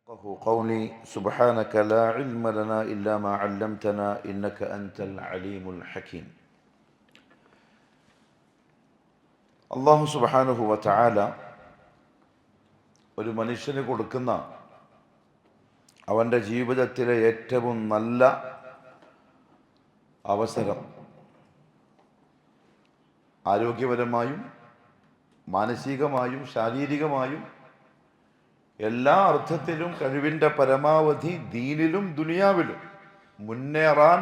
قولي سبحانك لا علم لنا إلا ما علمتنا إنك أنت العليم الحكيم. അള്ളാഹു സുബ്ഹാനഹു വ തആല ഒരു മനുഷ്യന് കൊടുക്കുന്ന അവൻ്റെ ജീവിതത്തിലെ ഏറ്റവും നല്ല അവസരം ആരോഗ്യപരമായും മാനസികമായും ശാരീരികമായും എല്ലാ അർത്ഥത്തിലും കഴിവിൻ്റെ പരമാവധി ദീനിലും ദുനിയാവിലും മുന്നേറാൻ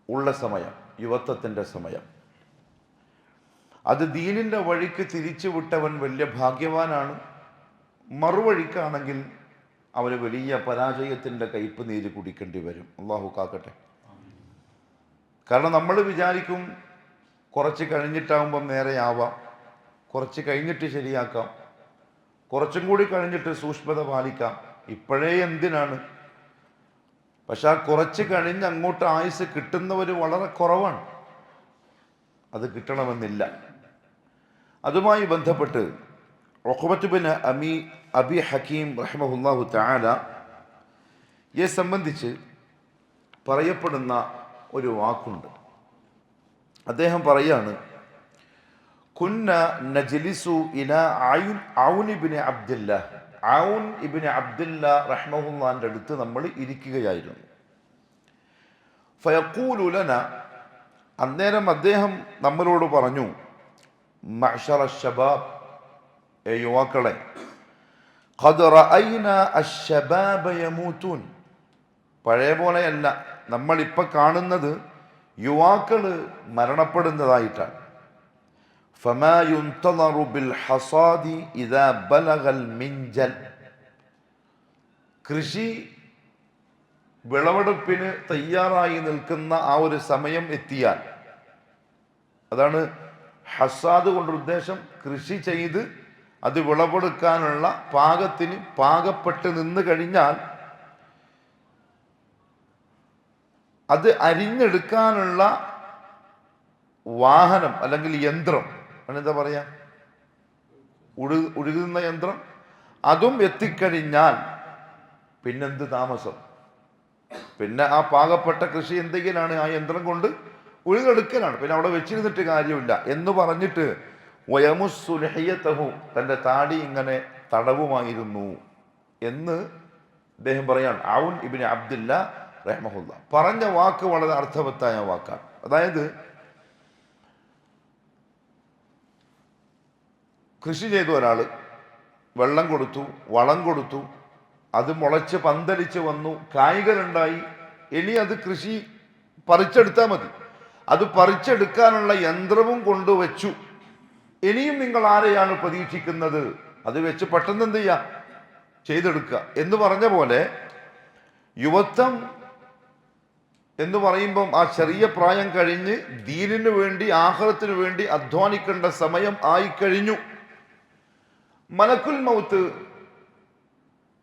ഉള്ള സമയം, യുവത്വത്തിൻ്റെ സമയം. അത് ദീനിൻ്റെ വഴിക്ക് തിരിച്ചു വിട്ടവൻ വലിയ ഭാഗ്യവാനാണ്. മറുവഴിക്കാണെങ്കിൽ അവന് വലിയ പരാജയത്തിൻ്റെ കയ്പ് നീര് കുടിക്കേണ്ടി വരും. അള്ളാഹു കാക്കട്ടെ. കാരണം നമ്മൾ വിചാരിക്കും കുറച്ച് കഴിഞ്ഞിട്ടാകുമ്പം നേരെയാവാം, കുറച്ച് കഴിഞ്ഞിട്ട് ശരിയാക്കാം, കുറച്ചും കൂടി കഴിഞ്ഞിട്ട് സൂക്ഷ്മത പാലിക്കാം, ഇപ്പോഴേ എന്തിനാണ്. പക്ഷെ ആ കുറച്ച് കഴിഞ്ഞ് അങ്ങോട്ട് ആയുസ് കിട്ടുന്നവർ വളരെ കുറവാണ്. അത് കിട്ടണമെന്നില്ല. അതുമായി ബന്ധപ്പെട്ട് ഉഖബത്ത് ബിൻ അബി ഹക്കീം റഹിമഹുല്ലാഹു തആലയെ സംബന്ധിച്ച് പറയപ്പെടുന്ന ഒരു വാക്കുണ്ട്. അദ്ദേഹം പറയാണ്, കുന്ന നജ്ലിസു ഇലാ ഔൻ ഇബ്നു അബ്ദുല്ലാ, ഔൻ ഇബ്നു അബ്ദുല്ലാ റഹ്മഹുല്ലാഹിന്റെ അടുത്ത് നമ്മൾ ഇരിക്കുകയായിരുന്നു. ഫയഖൂലു ലനാ, അന്നേരം അദ്ദേഹം നമ്മളോട് പറഞ്ഞു, മഅ്ശറ ശബാബ്, യുവാക്കളെ, ഖദ് റഅയ്നാ അശ്ശബാബ യമൂതൂൻ, പഴയ പോലെയല്ല, നമ്മളിപ്പോൾ കാണുന്നത് യുവാക്കൾ മരണപ്പെടുന്നതായിട്ടാണ്. فما ينتظر بالحصاد إذا بلغ المنجل, കൃഷി വിളവെടുപ്പിന് തയ്യാറായി നിൽക്കുന്ന ആ ഒരു സമയം എത്തിയാൽ, അതാണ് ഹസാദ് കൊണ്ട് ഉദ്ദേശം. കൃഷി ചെയ്ത് അത് വിളവെടുക്കാനുള്ള പാകത്തിന് പാകപ്പെട്ട് നിന്ന് കഴിഞ്ഞാൽ അത് അരിഞ്ഞെടുക്കാനുള്ള വാഹനം അല്ലെങ്കിൽ യന്ത്രം, എന്താ പറയാ, ഉഴുകുന്ന യന്ത്രം, അതും എത്തിക്കഴിഞ്ഞാൽ പിന്നെന്ത് താമസം. പിന്നെ ആ പാകപ്പെട്ട കൃഷി എന്തെങ്കിലാണ് ആ യന്ത്രം കൊണ്ട് ഉഴുതെടുക്കലാണ്, പിന്നെ അവിടെ വെച്ചിരുന്നിട്ട് കാര്യമില്ല എന്ന് പറഞ്ഞിട്ട് വയമുസ്സുൽഹിയതഹു, തൻ്റെ താടി ഇങ്ങനെ തടവുമായിരുന്നു എന്ന് അദ്ദേഹം പറയാണ്. ഔൻ ഇബ്നു അബ്ദുല്ലാ റഹ്മഹുല്ലാ പറഞ്ഞ വാക്ക് വളരെ അർത്ഥവത്തായ വാക്കാണ്. അതായത് കൃഷി ചെയ്തു, ഒരാൾ വെള്ളം കൊടുത്തു, വളം കൊടുത്തു, അത് മുളച്ച് പന്തലിച്ച് വന്നു, കായ്കളുണ്ടായി. ഇനി അത് കൃഷി പറിച്ചെടുത്താൽ മതി. അത് പറിച്ചെടുക്കാനുള്ള യന്ത്രവും കൊണ്ടുവച്ചു. ഇനിയും നിങ്ങൾ ആരെയാണ് പ്രതീക്ഷിക്കുന്നത്? അത് വെച്ച് പെട്ടെന്ന് എന്ത് ചെയ്യുക, ചെയ്തെടുക്കുക എന്ന് പറഞ്ഞ പോലെ, യുവത്വം എന്ന് പറയുമ്പം ആ ചെറിയ പ്രായം കഴിഞ്ഞ് ദീനിനു വേണ്ടി ആഖിറത്തിനു വേണ്ടി അധ്വാനിക്കേണ്ട സമയം ആയിക്കഴിഞ്ഞു. മലക്കുൽ മൗത്ത്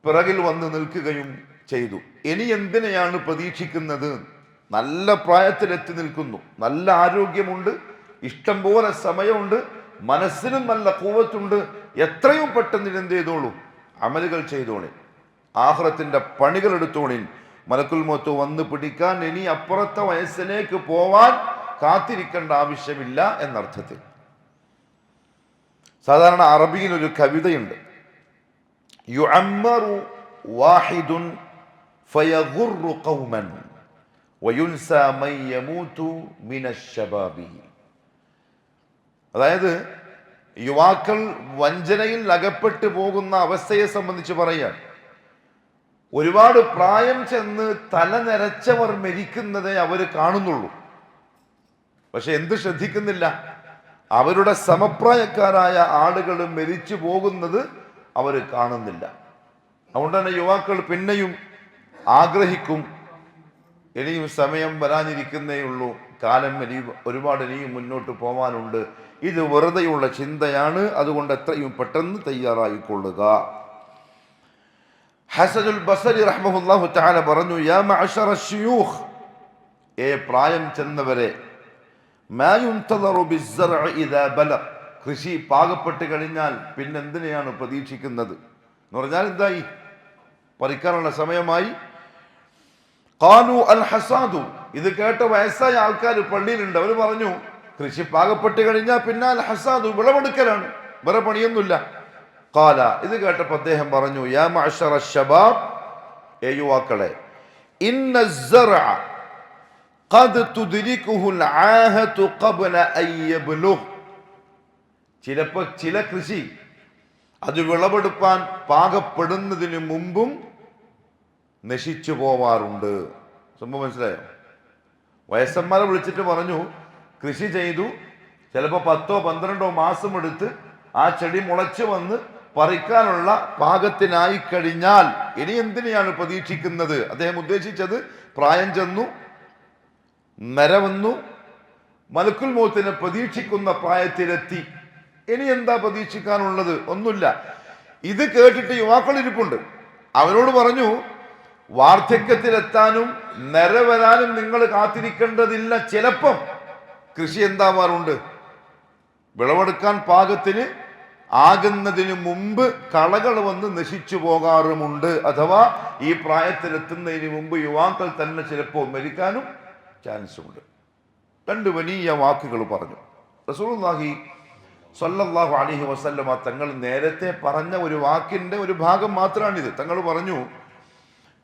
പിറകിൽ വന്ന് നിൽക്കുകയും ചെയ്തു. ഇനി എന്തിനെയാണ് പ്രതീക്ഷിക്കുന്നത്? നല്ല പ്രായത്തിലെത്തി നിൽക്കുന്നു, നല്ല ആരോഗ്യമുണ്ട്, ഇഷ്ടം പോലെ സമയമുണ്ട്, മനസ്സിനും നല്ല കൂവത്തുണ്ട്. എത്രയും പെട്ടെന്ന് എന്ത് ചെയ്തോളൂ, അമലുകൾ ചെയ്തോളി, ആഖിറത്തിന്റെ പണികൾ എടുത്തോളി. മലക്കുൽ മൗത്ത് വന്ന് പിടിക്കാൻ ഇനി അപ്പുറത്തെ വയസ്സിലേക്ക് പോവാൻ കാത്തിരിക്കേണ്ട ആവശ്യമില്ല എന്നർത്ഥത്തിൽ. സാധാരണ അറബിയിൽ ഒരു കവിതയുണ്ട്, യുഅമ്മറു വാഹിദുൻ ഫയഗുറു ഖൗമൻ വയുൻസാ മൻ യമൂതു മിനശ്ശബാബി. അതായത് യുവാക്കൾ വഞ്ചനയിൽ അകപ്പെട്ടു പോകുന്ന അവസ്ഥയെ സംബന്ധിച്ച് പറയാൻ, ഒരുപാട് പ്രായം ചെന്ന് തല നരച്ചവർ മരിക്കുന്നതേ അവർ കാണുന്നുള്ളൂ. പക്ഷെ എന്ത് ശ്രദ്ധിക്കുന്നില്ല, അവരുടെ സമപ്രായക്കാരായ ആളുകൾ മരിച്ചു പോകുന്നത് അവർ കാണുന്നില്ല. അതുകൊണ്ട് തന്നെ യുവാക്കൾ പിന്നെയും ആഗ്രഹിക്കും, ഇനിയും സമയം വരാനിരിക്കുന്നേ ഉള്ളൂ, കാലം ഒരുപാട് ഇനിയും മുന്നോട്ട് പോവാനുണ്ട്, ഇത് വെറുതെയുള്ള ചിന്തയാണ്, അതുകൊണ്ട് എത്രയും പെട്ടെന്ന് തയ്യാറായിക്കൊള്ളുക. ഹസനുൽ ബസരി റഹ്മഹുല്ലാഹു തആല പറഞ്ഞു, യാ മഅ്ശറ ശുയൂഖ്, പ്രായം ചെന്നവരെ, മാ യുൻതദറു ബിസ്സർഇ ഇദാ ബലഗ്, കൃഷി പാകപ്പെട്ട് കഴിഞ്ഞാൽ പിന്നെന്തിനെയാണ് പ്രതീക്ഷിക്കുന്നത് എന്ന് പറഞ്ഞാൽ എന്തായി, പറിക്കാനുള്ള സമയമായി. ഖാലു അൽ ഹസാദു, ഇത് കേട്ട വയസ്സായ ആൾക്കാർ പള്ളിയിലുണ്ട്. അവർ പറഞ്ഞു, കൃഷി പാകപ്പെട്ട് കഴിഞ്ഞാൽ പിന്നെ അൽ ഹസാദു, വിളവെടുക്കലാണ്, വേറെ പണിയൊന്നുമില്ല. ഖാല, ഇത് കേട്ടപ്പോൾ അദ്ദേഹം പറഞ്ഞു, യാ മഅ്ശറ ശബാബ്, ഏ യുവാക്കളെ, ഇന്ന الزرع قد تدركه العاهة قبل أن يبلغ. ചിലപ്പോൾ ചില കൃഷി അത് വിളവെടുപ്പാൻ പാകപ്പെടുന്നതിന് മുമ്പും നശിച്ചു പോവാറുണ്ട്. സംഭവം മനസ്സിലായോ? വയസ്സന്മാരെ വിളിച്ചിട്ട് പറഞ്ഞു, കൃഷി ചെയ്തു, ചിലപ്പോൾ 10-12 മാസം എടുത്ത് ആ ചെടി മുളച്ചു വന്ന് പറിക്കാനുള്ള പാകത്തിനായി കഴിഞ്ഞാൽ ഇനി എന്തിനെയാണ് പ്രതീക്ഷിക്കുന്നത്? അദ്ദേഹം ഉദ്ദേശിച്ചത് പ്രായം ചെന്നു, നര വന്നു, മലക്കുൽ മൗത്തിനെ പ്രതീക്ഷിക്കുന്ന പ്രായത്തിലെത്തി, ഇനി എന്താ പ്രതീക്ഷിക്കാനുള്ളത്? ഒന്നുമില്ല. ഇത് കേട്ടിട്ട് യുവാക്കൾ ഇരിപ്പുണ്ട്. അവരോട് പറഞ്ഞു, വാർദ്ധക്യത്തിലെത്താനും നര വരാനും നിങ്ങൾ കാത്തിരിക്കേണ്ടതില്ല. ചിലപ്പം കൃഷി എന്താവാറുണ്ട്, വിളവെടുക്കാൻ പാകത്തിന് ആകുന്നതിന് മുമ്പ് കളകൾ വന്ന് നശിച്ചു പോകാറുമുണ്ട്. അഥവാ ഈ പ്രായത്തിലെത്തുന്നതിന് മുമ്പ് യുവാക്കൾ തന്നെ ചിലപ്പോൾ മരിക്കാനും ചാൻസ് ഉണ്ട്. 2 വലിയ വാക്കുകൾ പറഞ്ഞു. റസൂലുള്ളാഹി സ്വല്ലല്ലാഹു അലൈഹി വസല്ലമ തങ്ങൾ നേരത്തെ പറഞ്ഞ ഒരു വാക്കിന്റെ ഒരു ഭാഗം മാത്രമാണിത്. തങ്ങൾ പറഞ്ഞു,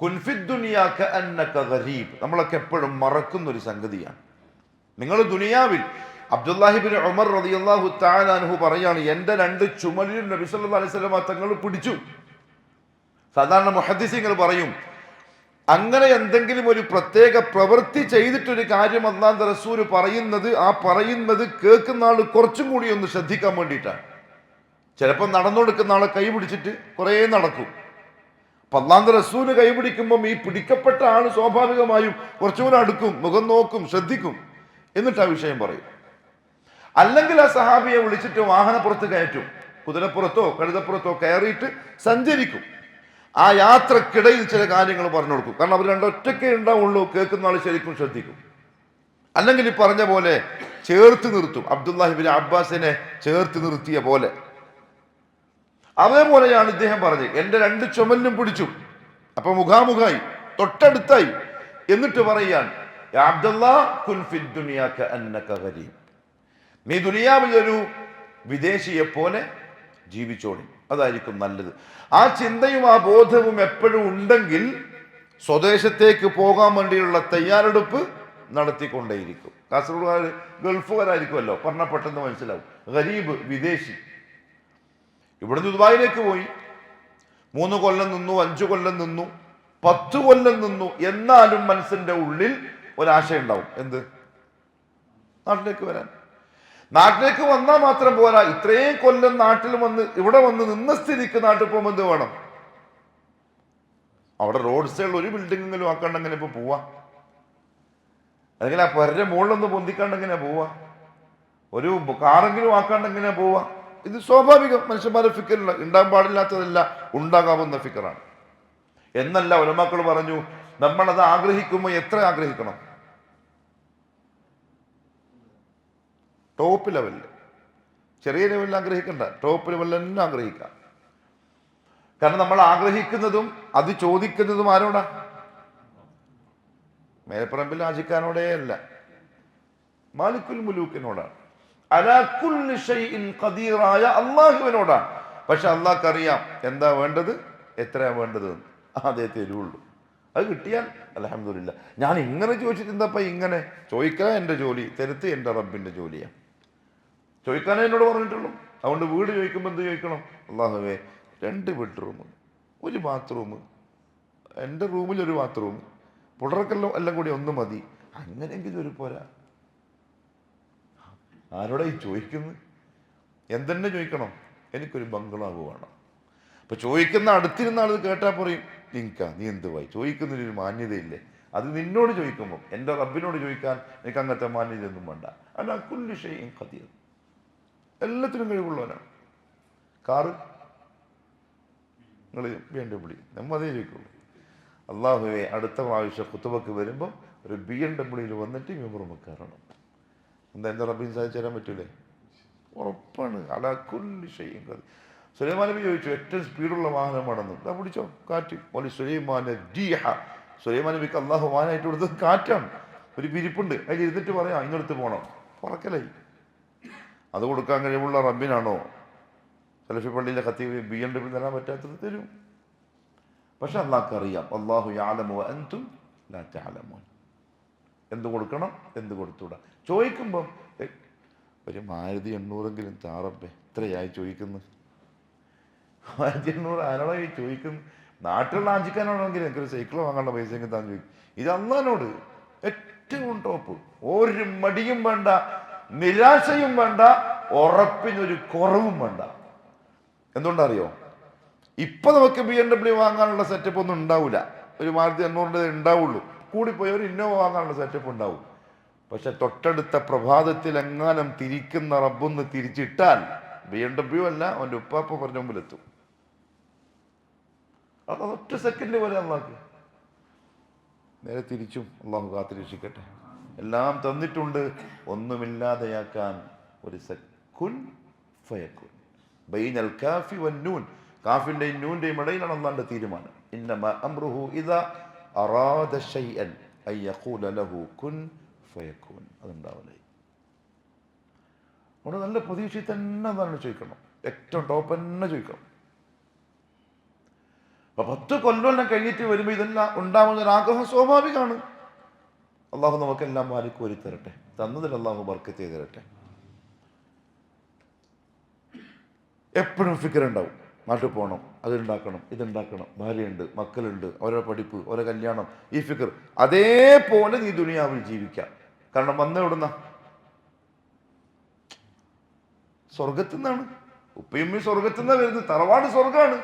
കുൻഫിദ് ദുനിയാ കഅന്നക ഗരീബ്. നമ്മളൊക്കെ എപ്പോഴും മറക്കുന്ന ഒരു സംഗതിയാണ്. നിങ്ങൾ ദുനിയാവിൽ, അബ്ദുല്ലാഹിബിൻ ഉമർ റളിയല്ലാഹു തആല അൻഹു പറയാണ്, എൻ്റെ 2 ചുമലിൽ നബി സല്ലല്ലാഹു അലൈഹി വസല്ലമ തങ്ങൾ പിടിച്ചു. സാധാരണ മുഹദ്ദിസീങ്ങൾ പറയും, അങ്ങനെ എന്തെങ്കിലും ഒരു പ്രത്യേക പ്രവൃത്തി ചെയ്തിട്ടൊരു കാര്യം അല്ലാഹുവിന്റെ റസൂൽ പറയുന്നത്, ആ പറയുന്നത് കേൾക്കുന്ന ആൾ കുറച്ചും കൂടി ഒന്ന് ശ്രദ്ധിക്കാൻ വേണ്ടിയിട്ടാണ്. ചിലപ്പോൾ നടന്നുകൊടുക്കുന്ന ആളെ കൈ പിടിച്ചിട്ട് കുറേ നടക്കും. അപ്പം അല്ലാഹുവിന്റെ റസൂൽ കൈ പിടിക്കുമ്പം ഈ പിടിക്കപ്പെട്ട ആൾ സ്വാഭാവികമായും കുറച്ചുകൂടെ അടുക്കും, മുഖം നോക്കും, ശ്രദ്ധിക്കും, എന്നിട്ട് ആ വിഷയം പറയും. അല്ലെങ്കിൽ ആ സഹാബിയെ വിളിച്ചിട്ട് വാഹനപ്പുറത്ത് കയറ്റും, കുതിരപ്പുറത്തോ കഴുതപ്പുറത്തോ കയറിയിട്ട് സഞ്ചരിക്കും. ആ യാത്രക്കിടയിൽ ചില കാര്യങ്ങൾ പറഞ്ഞു കൊടുക്കും. കാരണം അവർ രണ്ടൊറ്റയ്ക്കേ ഉണ്ടാവുള്ളൂ, കേൾക്കുന്ന ആൾ ശരിക്കും ശ്രദ്ധിക്കും. അല്ലെങ്കിൽ ഈ പറഞ്ഞ പോലെ ചേർത്ത് നിർത്തും, അബ്ദുല്ലാഹിബിൻ അബ്ബാസിനെ ചേർത്ത് നിർത്തിയ പോലെ. അതേപോലെയാണ് ഇദ്ദേഹം പറഞ്ഞത്, എൻ്റെ 2 ചുമലിനും പിടിച്ചു. അപ്പൊ മുഖാമുഖായി, തൊട്ടടുത്തായി. എന്നിട്ട് പറയാൻ, അബ്ദുല്ലാ കുൻ ഫിദ് ദുനിയാ കഅന്നക ഗരീബ്, നീ ദുനിയാവിൽ ഒരു വിദേശിയെ പോലെ ജീവിച്ചോളി, അതായിരിക്കും നല്ലത്. ആ ചിന്തയും ആ ബോധവും എപ്പോഴും ഉണ്ടെങ്കിൽ സ്വദേശത്തേക്ക് പോകാൻ വേണ്ടിയുള്ള തയ്യാറെടുപ്പ് നടത്തിക്കൊണ്ടേയിരിക്കും. കാസർഗോഡുകാർ ഗൾഫുകാരായിരിക്കുമല്ലോ, പറഞ്ഞാൽ പെട്ടെന്ന് മനസ്സിലാവും. ഗരീബ്, വിദേശി. ഇവിടുന്ന് ദുബായിലേക്ക് പോയി, 3 കൊല്ലം നിന്നു, 5 കൊല്ലം നിന്നു, 10 കൊല്ലം നിന്നു. എന്നാലും മനസ്സിന്റെ ഉള്ളിൽ ഒരാശയുണ്ടാവും, എന്ത്? നാട്ടിലേക്ക് വരാൻ. നാട്ടിലേക്ക് വന്നാൽ മാത്രം പോരാ, ഇത്രയും കൊല്ലം നാട്ടിൽ വന്ന് ഇവിടെ വന്ന് നിന്ന സ്ഥിതിക്ക് നാട്ടിൽ പോകുമ്പോൾ എന്ത് വേണം? അവിടെ റോഡ് സൈഡിൽ ഒരു ബിൽഡിങ്ങെങ്കിലും ആക്കാണ്ടെങ്ങനെ ഇപ്പൊ പോവാ? അല്ലെങ്കിൽ ആ പരരെ മുകളിലൊന്ന് പൊന്തിക്കാണ്ടെങ്ങനെ പോവാ? ഒരു കാറെങ്കിലും ആക്കാണ്ടെങ്ങനെ പോവാ? ഇത് സ്വാഭാവികം, മനുഷ്യന്മാരുടെ ഫിക്കറില്ല, ഉണ്ടാകാൻ പാടില്ലാത്തതല്ല, ഉണ്ടാകാവുന്ന ഫിക്കറാണ്. എന്നല്ല ഉലമാക്കൾ പറഞ്ഞു, നമ്മളത് ആഗ്രഹിക്കുമ്പോൾ എത്ര ആഗ്രഹിക്കണം? ടോപ്പ് ലെവലിൽ, ചെറിയ ലെവലിൽ ആഗ്രഹിക്കണ്ട, ടോപ്പ് ലെവലിൽ തന്നെ ആഗ്രഹിക്കാം. കാരണം നമ്മൾ ആഗ്രഹിക്കുന്നതും അത് ചോദിക്കുന്നതും ആരോടാ? മേൽപ്പറമ്പിൽ ആജിക്കാനോടേ അല്ല, മാലിക്കുൽ മുലൂക്കിനോടാണ്, അലാ കുല്ലി ഷൈഇൻ ഖദീറായ അല്ലാഹുവിനോടാണ്. പക്ഷെ അല്ലാഹ്ക്ക് അറിയാം എന്താ വേണ്ടത്, എത്രയാ വേണ്ടത്, അതേ തരുള്ളൂ. അത് കിട്ടിയാൽ അൽഹംദുലില്ലാ. ഞാൻ ഇങ്ങനെ ചോദിച്ചിട്ട് എന്താ ഇങ്ങനെ ചോദിക്കാൻ? എൻ്റെ ജോലി തരുത്ത് എൻ്റെ റബ്ബിൻ്റെ ജോലിയാണ്. ചോദിക്കാനേ എന്നോട് പറഞ്ഞിട്ടുള്ളൂ. അതുകൊണ്ട് വീട് ചോദിക്കുമ്പോൾ എന്ത് ചോദിക്കണം? അല്ലാഹുവേ 2 ബെഡ്റൂം, 1 ബാത്റൂം, എൻ്റെ റൂമിൽ 1 ബാത്റൂം, പുടറക്കെല്ലാം എല്ലാം കൂടി 1 മതി. അങ്ങനെയെങ്കിലും ഒരു പോരാ. ആരോടാ ഈ ചോദിക്കുന്നത്? എന്തെന്നെ ചോദിക്കണം? എനിക്കൊരു ബംഗ്ലാവ് വേണം. അപ്പൊ ചോദിക്കുന്ന അടുത്തിരുന്ന ആൾ കേട്ടാൽ പറയും, നീ എന്തുവായി ചോദിക്കുന്നതിനൊരു മാന്യതയില്ലേ? അത് നിന്നോട് ചോദിക്കുമ്പോൾ, എൻ്റെ റബ്ബിനോട് ചോദിക്കാൻ എനിക്ക് അങ്ങനത്തെ മാന്യതയൊന്നും വേണ്ട. അല്ല കുല്ലി ഷൈഇൻ ഖദീർ, എല്ലാത്തിനും കഴിവുള്ളവനാണ്. കാറ് നിങ്ങൾ BMW, നമ്മതേ ചോദിക്കുള്ളൂ. അല്ലാഹുവേ അടുത്ത പ്രാവശ്യം ഖുതുബക്ക് വരുമ്പോൾ ഒരു BMW വന്നിട്ട് മെമ്പറും കയറണം. എന്താ എൻ്റെ റബ്ബിന് സാധിച്ചു തരാൻ പറ്റൂലേ? ഉറപ്പാണ്. അലാ കുല്ലി ഷൈഇൻ ഖദീർ. സുലൈമാൻ നബി ചോദിച്ചു ഏറ്റവും സ്പീഡുള്ള വാഹനമാണെന്ന്. ഇതാ പിടിച്ചോ കാറ്റ്. പോലെ സുലൈമാൻ ദീഹ, സുലൈമാൻ നബിക്ക് അള്ളാഹു വാഹനമായിട്ട് കൊടുത്തത് കാറ്റാണ്. ഒരു വിരിപ്പുണ്ട്, അതിൽ ഇരുന്നിട്ട് പറയാം ഇങ്ങടുത്ത് പോകണം, പറക്കലായി. അത് കൊടുക്കാൻ കഴിവുള്ള റബ്ബിനാണോ സലഫി പള്ളിയിലെ ഖത്തീബ് BMW തരാൻ പറ്റാത്തത്? തരും. പക്ഷെ അള്ളാഹ്ക്ക് അറിയാം. അല്ലാഹു യഅലമു വഅൻതും ലാ തഅലമൂൻ. എന്ത് കൊടുക്കണം, എന്ത് കൊടുത്തൂടാ. ചോദിക്കുമ്പം ഒരു മാരുതി 800 താറപ്പേ എത്രയായി ചോദിക്കുന്നു? 1800 ആരോടായി ചോദിക്കുന്നു? നാട്ടിലുള്ള ആഞ്ചിക്കാനോടെങ്കിൽ എനിക്കൊരു സൈക്കിൾ വാങ്ങാനുള്ള പൈസ എങ്കിൽ താൻ ചോദിക്കും. ഇത് അള്ളാഹിനോട് ഏറ്റവും ടോപ്പ്. ഒരു മടിയും വേണ്ട, നിരാശയും വേണ്ട, ഉറപ്പിനൊരു കുറവും വേണ്ട. എന്തുകൊണ്ടറിയോ? ഇപ്പൊ നമുക്ക് BMW വാങ്ങാനുള്ള സെറ്റപ്പ് ഒന്നും ഉണ്ടാവില്ല. ഒരു മാരുതി 800 ഉണ്ടാവുള്ളൂ. കൂടിപ്പോയി ഒരു ഇന്നോവ വാങ്ങാനുള്ള സെറ്റപ്പ് ഉണ്ടാവും. പക്ഷെ തൊട്ടടുത്ത പ്രഭാതത്തിൽ എങ്ങാനും തിരിക്കുന്ന റബ്ബൊന്ന് തിരിച്ചിട്ടാൽ BMW അല്ല, അവൻ്റെ ഉപ്പാപ്പ പറഞ്ഞ മുമ്പിലെത്തും. അത് ഒറ്റ സെക്കൻഡ് പോലെ അള്ളാഹ് നേരെ തിരിച്ചും. അള്ളാഹു കാത്തിരക്ഷിക്കട്ടെ. എല്ലാം തന്നിട്ടുണ്ട്, ഒന്നുമില്ലാതെയാക്കാൻ ഒരു കുൻ ഫയക്കുൻ. ബൈനൽ കാഫി വന്നൂൻ, കാഫിന്റെയും നൂന്റെയും ഇടയിലാണ് അള്ളാന്റെ തീരുമാനം. ഇന്നമാ അംറുഹു ഇദാ അറാദ ശൈഅൻ അൻ യഖൂല ലഹു കുൻ ഫയക്കുൻ. അതുണ്ടാവില്ലേ. അവിടെ നല്ല പ്രതീക്ഷയിൽ തന്നെ എന്താണ് ചോദിക്കണം, ഏറ്റവും ടോപ്പ് തന്നെ ചോദിക്കണം. അപ്പൊ 10 കൊല്ലം കഴിഞ്ഞിട്ട് വരുമ്പോൾ ഇതെല്ലാം ഉണ്ടാവുന്ന ഒരു ആഗ്രഹം സ്വാഭാവികമാണ്. അള്ളാഹു നമുക്കെല്ലാം മാലിക്ക് വരി തരട്ടെ, തന്നതിൽ അള്ളാഹു ബർക്കത്ത് ചെയ്ത് തരട്ടെ. എപ്പോഴും ഫിക്കർ ഉണ്ടാവും, നാട്ടിൽ പോകണം, അതുണ്ടാക്കണം, ഇതുണ്ടാക്കണം, ഭാര്യയുണ്ട്, മക്കളുണ്ട്, ഓരോ പഠിപ്പ്, ഓരോ കല്യാണം, ഈ ഫിക്കർ. അതേപോലെ നീ ദുനിയാവിൽ ജീവിക്കാം. കാരണം വന്ന എവിടുന്ന? സ്വർഗത്തിൽ നിന്നാണ്. ഉപ്പയമ്മയും സ്വർഗത്തിൽ നിന്നാണ് വരുന്നത്. തറവാട് സ്വർഗമാണ്.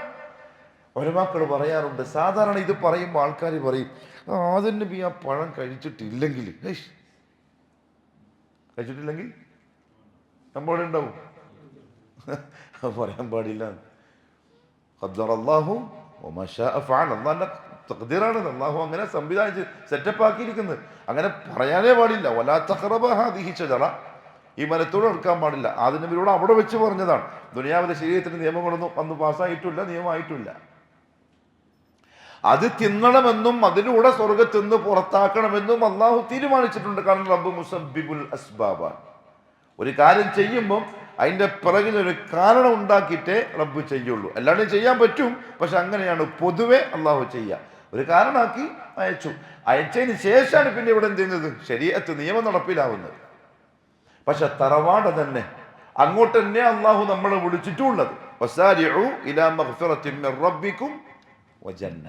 ഒരു മക്കൾ പറയാറുണ്ട്, സാധാരണ ഇത് പറയുമ്പോൾ ആൾക്കാർ പറയും ആദ്യം നബി ആ പഴം കഴിച്ചിട്ടില്ലെങ്കിൽ നമ്മളിവിടെ ഉണ്ടാവും. പറയാൻ പാടില്ല. അള്ളാഹു അള്ളാന്റെ തഖ്ദീറാണ്. അള്ളാഹു അങ്ങനെ സംവിധാനിച്ച് സെറ്റപ്പ് ആക്കിയിരിക്കുന്നത്. അങ്ങനെ പറയാനേ പാടില്ല. വലാ തഖറബ ഹാദിഹി ഷജറ, ഈ മരത്തോട് എടുക്കാൻ പാടില്ല. ആദ്യ നബിയോട് അവിടെ വെച്ച് പറഞ്ഞതാണ്. ദുനിയാവിലെ ശരീരത്തിന് നിയമങ്ങളൊന്നും അന്ന് പാസ്സായിട്ടില്ല, നിയമമായിട്ടില്ല. അത് തിന്നണമെന്നും അതിലൂടെ സ്വർഗത്തിൽ നിന്ന് പുറത്താക്കണമെന്നും അള്ളാഹു തീരുമാനിച്ചിട്ടുണ്ട്. കാരണം റബ്ബ് മുസബ്ബിബുൽ അസ്ബാബാണ്. ഒരു കാര്യം ചെയ്യുമ്പം അതിൻ്റെ പിറകിൽ ഒരു കാരണം ഉണ്ടാക്കിയിട്ടേ റബ്ബ് ചെയ്യുള്ളൂ. അല്ലാണ്ട് ചെയ്യാൻ പറ്റും, പക്ഷെ അങ്ങനെയാണ് പൊതുവെ അള്ളാഹു ചെയ്യുക. ഒരു കാരണമാക്കി അയച്ചു. അയച്ചതിന് ശേഷമാണ് പിന്നെ ഇവിടെ എന്ത് ചെയ്യുന്നത്? ശരീഅത്ത് നിയമം നടപ്പിലാവുന്നത്. പക്ഷെ തറവാട് തന്നെ അങ്ങോട്ട് തന്നെ അള്ളാഹു നമ്മളെ വിളിച്ചിട്ടുള്ളത്. വസാരിഉ ഇലാ മഗ്ഫിറത്തിൻ മിർ റബ്ബിക്കും വജന്ന.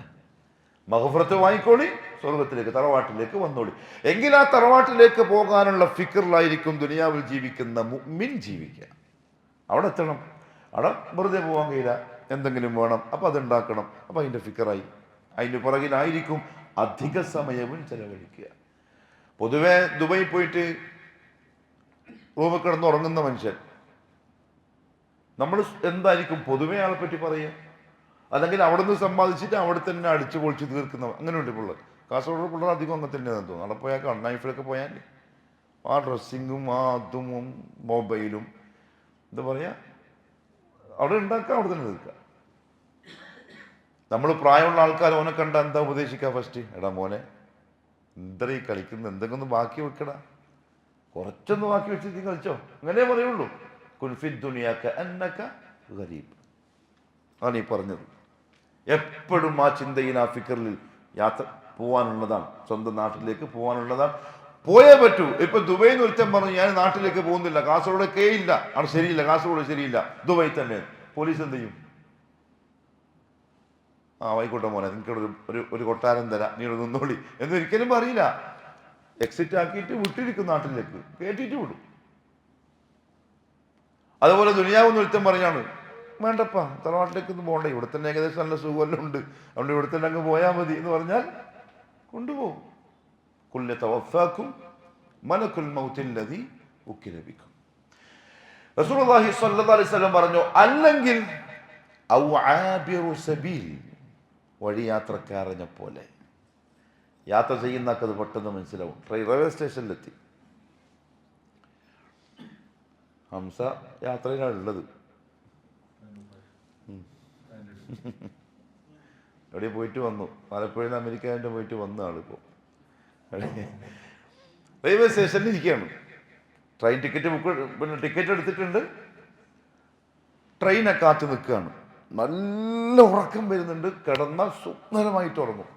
മഗ്ഫിറത്ത് വാങ്ങിക്കോളി, സ്വർഗത്തിലേക്ക്, തറവാട്ടിലേക്ക് വന്നോളി. എങ്കിൽ ആ തറവാട്ടിലേക്ക് പോകാനുള്ള ഫിക്കറിലായിരിക്കും ദുനിയാവിൽ ജീവിക്കുന്ന മുഅ്മിൻ ജീവിക്കുക. അവിടെ എത്തണം. അവിടെ വെറുതെ പോകാൻ കഴിയില്ല, എന്തെങ്കിലും വേണം, അപ്പം അതുണ്ടാക്കണം. അപ്പം അതിൻ്റെ ഫിക്കറായി, അതിൻ്റെ പുറകിലായിരിക്കും അധിക സമയവും ചെലവഴിക്കുക. പൊതുവെ ദുബായി പോയിട്ട് റൂമിൽ കിടന്ന് ഉറങ്ങുന്ന മനുഷ്യൻ നമ്മൾ എന്തായിരിക്കും പൊതുവെ ആളെ പറ്റി പറയുക? അല്ലെങ്കിൽ അവിടെ നിന്ന് സമ്പാദിച്ചിട്ട് അവിടെ തന്നെ അടിച്ചു പൊളിച്ച് തീർക്കുന്ന അങ്ങനെയുണ്ട് പിള്ളേർ. കാസർഗോഡ് പിള്ളേർ അധികം അങ്ങനെ തന്നെയാണെന്ന് തോന്നുന്നു. അവിടെ പോയാൽ കണ്ണായിഫിലൊക്കെ പോയാൽ ആ ഡ്രസ്സിങ്ങും ആ അതും മൊബൈലും എന്താ പറയുക, അവിടെ ഉണ്ടാക്കുക, അവിടെ തന്നെ തീർക്കുക. നമ്മൾ പ്രായമുള്ള ആൾക്കാർ ഓനെ കണ്ട എന്താ ഉപദേശിക്കുക? ഫസ്റ്റ്, എടാ മോനെ എന്താ ഈ കളിക്കുന്നത്, എന്തെങ്കിലും ഒന്ന് ബാക്കി വെക്കടാ, കുറച്ചൊന്ന് ബാക്കി വെച്ചിട്ട് കളിച്ചോ, അങ്ങനെ പറയുള്ളൂ. കുൽഫി ദുനിയാക്ക എന്നക്ക ഗരീബ് ആണ് ഈ പറഞ്ഞത്. എപ്പോഴും ആ ചിന്തയിൽ, ആ ഫിക്കറിൽ യാത്ര പോകാനുള്ളതാണ്, സ്വന്തം നാട്ടിലേക്ക് പോകാനുള്ളതാണ്. പോയേ പറ്റൂ. ഇപ്പൊ ദുബൈന്ന് ഒരുത്തൻ പറഞ്ഞു ഞാൻ നാട്ടിലേക്ക് പോകുന്നില്ല, കാസർഗോഡൊക്കെ ഇല്ല, അവിടെ ശരിയില്ല, കാസർഗോഡ് ശരിയില്ല, ദുബൈ തന്നെ. പോലീസ് എന്ത് ചെയ്യും? ആയിക്കോട്ടെ മോനെ, നിങ്ങൾക്ക് ഒരു കൊട്ടാരം തരാം, നീ ഇവിടെ നിന്നോളി എന്നൊരിക്കലും പറയില്ല. എക്സിറ്റ് ആക്കിയിട്ട് വിട്ടിരിക്കും, നാട്ടിലേക്ക് കയറ്റിയിട്ട് വിടും. അതുപോലെ ദുനിയാവെന്ന് ഒരുത്തൻ പറഞ്ഞാണ് വേണ്ടപ്പാ തറവാട്ടിലേക്ക് ഒന്നും പോകണ്ട, ഇവിടെ തന്നെ ഏകദേശം നല്ല സുഖമെല്ലാം ഉണ്ട്, അതുകൊണ്ട് ഇവിടെ തന്നെ അങ്ങ് പോയാൽ മതി എന്ന് പറഞ്ഞാൽ കൊണ്ടുപോകും. കുല്ല തവഫാക്കും മലക്കുൽ മൗത്തില്ലദീ ഉക്കില ബിക്കും. റസൂലുള്ളാഹി സ്വല്ലല്ലാഹു അലൈഹി വസല്ലം പറഞ്ഞു, അല്ലെങ്കിൽ ഔ ആബിറു സബീൽ, വഴിയാത്രക്കാരനെ പോലെ. യാത്ര ചെയ്യുന്നൊക്കെ അത് പെട്ടെന്ന് മനസ്സിലാവും. റെയിൽവേ സ്റ്റേഷനിലെത്തി, ഹംസ യാത്രയിലാണ് ഉള്ളത്. എവിടെ പോയിട്ട് വന്നു, ആലപ്പുഴയിൽ നിന്ന് അമേരിക്ക പോയിട്ട് വന്ന ആളിപ്പോൾ റെയിൽവേ സ്റ്റേഷനിൽ ഇരിക്കുകയാണ്. ട്രെയിൻ ടിക്കറ്റ് എടുത്തിട്ടുണ്ട്. ട്രെയിനെ കാത്തു നിൽക്കുകയാണ്. നല്ല ഉറക്കം വരുന്നുണ്ട്. കിടന്നാൽ സുന്ദരമായിട്ട് ഉറങ്ങും.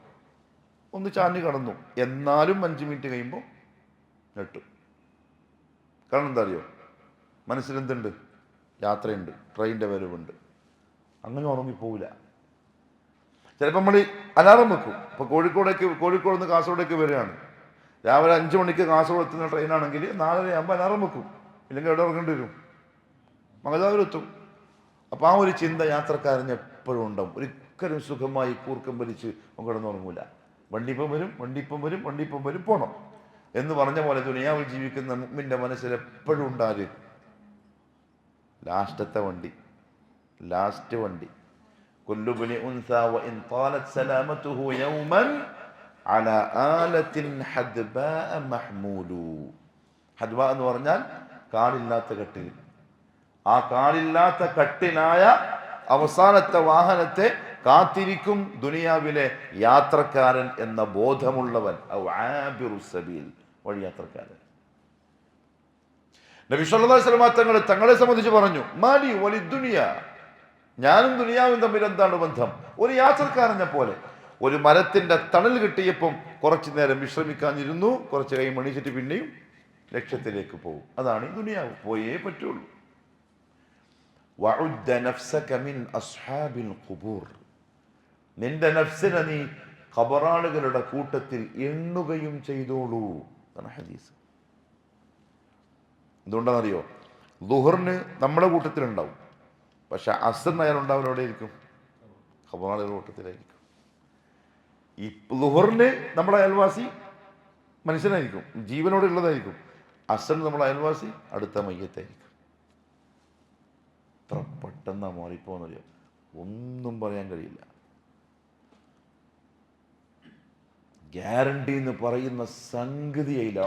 ഒന്ന് ചാഞ്ഞ് കടന്നു. എന്നാലും 5 മിനിറ്റ് കഴിയുമ്പോൾ ഞെട്ടും. കാരണം എന്താ അറിയോ, മനസ്സിലെന്തുണ്ട്? യാത്രയുണ്ട്, ട്രെയിനിൻ്റെ വരവുണ്ട്. അങ്ങനെ ഉറങ്ങിപ്പോവില്ല. ചിലപ്പോൾ നമ്മൾ അലാറം വെക്കും. ഇപ്പോൾ കോഴിക്കോട് നിന്ന് കാസർഗോഡേക്ക് വരികയാണ്. രാവിലെ 5 മണിക്ക് കാസർഗോഡ് എത്തുന്ന ട്രെയിനാണെങ്കിൽ 4:30 ആകുമ്പോൾ അലാറം വെക്കും. ഇല്ലെങ്കിൽ എവിടെ ഉറങ്ങേണ്ടി വരും? മംഗലാപുരത്തും. അപ്പം ആ ഒരു ചിന്ത യാത്രക്കാരന് എപ്പോഴും ഉണ്ടാവും. ഒരിക്കലും സുഖമായി കൂർക്കം വലിച്ച് കിടന്നുറങ്ങൂല. വണ്ടിപ്പം വരും പോണം എന്ന് പറഞ്ഞ പോലെ ദുനിയാവിൽ ജീവിക്കുന്ന മുഅ്മിന്റെ മനസ്സിൽ എപ്പോഴും ഉണ്ടാര്? ലാസ്റ്റ് വണ്ടി. കുല്ലു ബനി ഉൻസാ വഇൻ ത്വാലത് സലാമതുഹു യൗമൻ അലാ ആലത്തിൻ ഹദ്ബാ മഹ്മൂലു. ഹദ്ബാ എന്ന് പറഞ്ഞാൽ കാലില്ലാത്ത കട്ടിൽ. ആ കാലില്ലാത്ത കട്ടിലായ അവസാനത്തെ വാഹനത്തെ കാത്തിരിക്കും ദുനിയാവിലെ യാത്രക്കാരൻ എന്ന ബോധമുള്ളവൻ. വഴിയാത്രക്കാരൻ. നബി സല്ലല്ലാഹു അലൈഹി വസല്ലം തങ്ങളെ സംബന്ധിച്ച് പറഞ്ഞു, മാലി വലി ദുനിയ, ഞാനും ദുനിയാവും തമ്മിൽ എന്താണ് ബന്ധം? ഒരു യാത്രക്കാരനെ പോലെ. ഒരു മരത്തിന്റെ തണൽ കിട്ടിയപ്പം കുറച്ചു നേരം വിശ്രമിക്കാനിരുന്നു, കുറച്ച് കൈ മണിച്ചിട്ട് പിന്നെയും ലക്ഷ്യത്തിലേക്ക് പോകും. അതാണ് ഈ ദുനിയാവ്. പോയേ പറ്റുള്ളൂ. വഉദ്ദ നഫ്സക മിൻ അസ്ഹാബിൽ ഖുബൂർ, നിന്റെ നഫ്സിനെ നീ ഖബറാളുകളുടെ കൂട്ടത്തിൽ എണ്ണുകയും ചെയ്തോളൂ എന്നാണ് ഹദീസ്. എന്തുകൊണ്ടാണെന്നറിയോ? ളുഹറിന് നമ്മുടെ കൂട്ടത്തിലുണ്ടാവും, പക്ഷെ അസ്റിന് അയാൾ ഉണ്ടാവും എവിടെയായിരിക്കും? ഖബറാളുകളുടെ കൂട്ടത്തിലായിരിക്കും. ഈ ളുഹറിന് നമ്മുടെ അയൽവാസി മനുഷ്യനായിരിക്കും, ജീവനോടെ ഉള്ളതായിരിക്കും. അസ്റിന് നമ്മുടെ അയൽവാസി അടുത്ത മയ്യത്തായിരിക്കും. എത്ര പെട്ടെന്നാ മാറിപ്പോന്നറിയോ? ഒന്നും പറയാൻ കഴിയില്ല. ഗ്യാരണ്ടി എന്ന് പറയുന്ന സംഗതിയില്ല.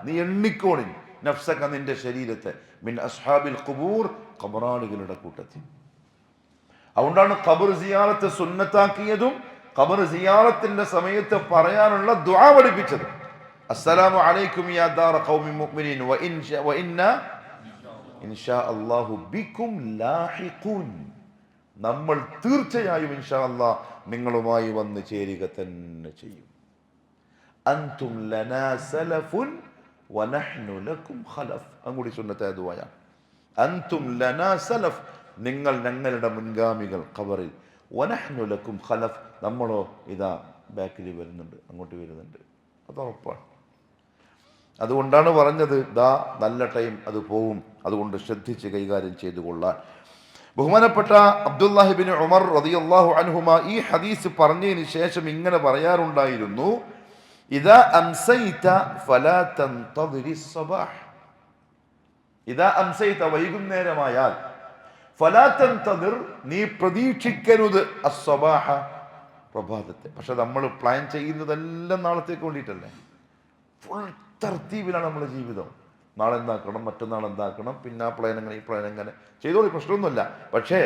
നീ എണ്ണിക്കോണി നഫ്സക, നിന്റെ ശരീരത്തെ, മിൻ അസ്ഹാബിൽ ഖുബൂർ, ഖബറാളികളുടെ കൂട്ടത്തിൽ. അതുകൊണ്ടാണ് ഖബർ സിയാറത്ത് സുന്നത്താക്കിയതും ഖബർ സിയാറത്തിന്റെ സമയത്ത് പറയാനുള്ള ദുആ പഠിപ്പിച്ചത്. അസ്സലാമു അലൈക്കും യാ ദാറ ഖൗമി മുഅ്മിനീൻ വ ഇന്ന ഇൻഷാ അല്ലാഹു ബിക്കും ലാഹിഖൂൻ, നമ്മൾ തീർച്ചയായും ഇൻഷാ അല്ലാഹ് നിങ്ങളുമായി വന്ന് ചേരുക തന്നെ ചെയ്യും. അൻതും ലനാ സലഫുൻ വനഹ്നു ലക്കും ഖലഫ്. അങ്ങോട്ട് സുന്നത്തായ ദുആയാണ്. അൻതും ലനാ സലഫ്, നിങ്ങൾ ഞങ്ങളുടെ മുൻഗാമികൾ ഖബറിൽ. വനഹ്നു ലക്കും ഖലഫ്, നമ്മളോ ഇതാ ബാക്കിൽ വരുന്നുണ്ട്, അങ്ങോട്ട് വരുന്നുണ്ട്. അത് ഉറപ്പാണ്. അതുകൊണ്ടാണ് പറഞ്ഞത്, ദാ നല്ല ടൈം അത് പോവും, അതുകൊണ്ട് ശ്രദ്ധിച്ച് കൈകാര്യം ചെയ്തു കൊള്ളാൻ. ബഹുമാനപ്പെട്ട അബ്ദുല്ലാഹി ഇബ്നു ഉമർ റളിയല്ലാഹു അൻഹുമാ ഈ ഹദീസ് പറഞ്ഞതിന് ശേഷം ഇങ്ങനെ പറയാറുണ്ടായിരുന്നു, ഇദാ അംസൈത ഫലാ തൻതദിരി സ്വബാഹ്, ഇദാ അംസൈത വൈകുന്നേരമായാൽ, ഫലാ തൻതദിർ നീ പ്രതീക്ഷിക്കരുത്, അസ്വബാഹ പ്രഭാതത്തെ. പക്ഷെ നമ്മൾ പ്ലാൻ ചെയ്യുന്നതെല്ലാം നാളത്തേക്ക് വേണ്ടിയിട്ടല്ലേ. ഫുൾ തർത്തീബിലാണ് നമ്മുടെ ജീവിതം. നാളെ എന്താക്കണം, മറ്റന്നാൾ എന്താക്കണം, പിന്നെ ആ പ്ലാൻ എങ്ങനെ, ഈ പ്ലാൻ എങ്ങനെ ചെയ്തോളി, പ്രശ്നമൊന്നുമില്ല. പക്ഷേ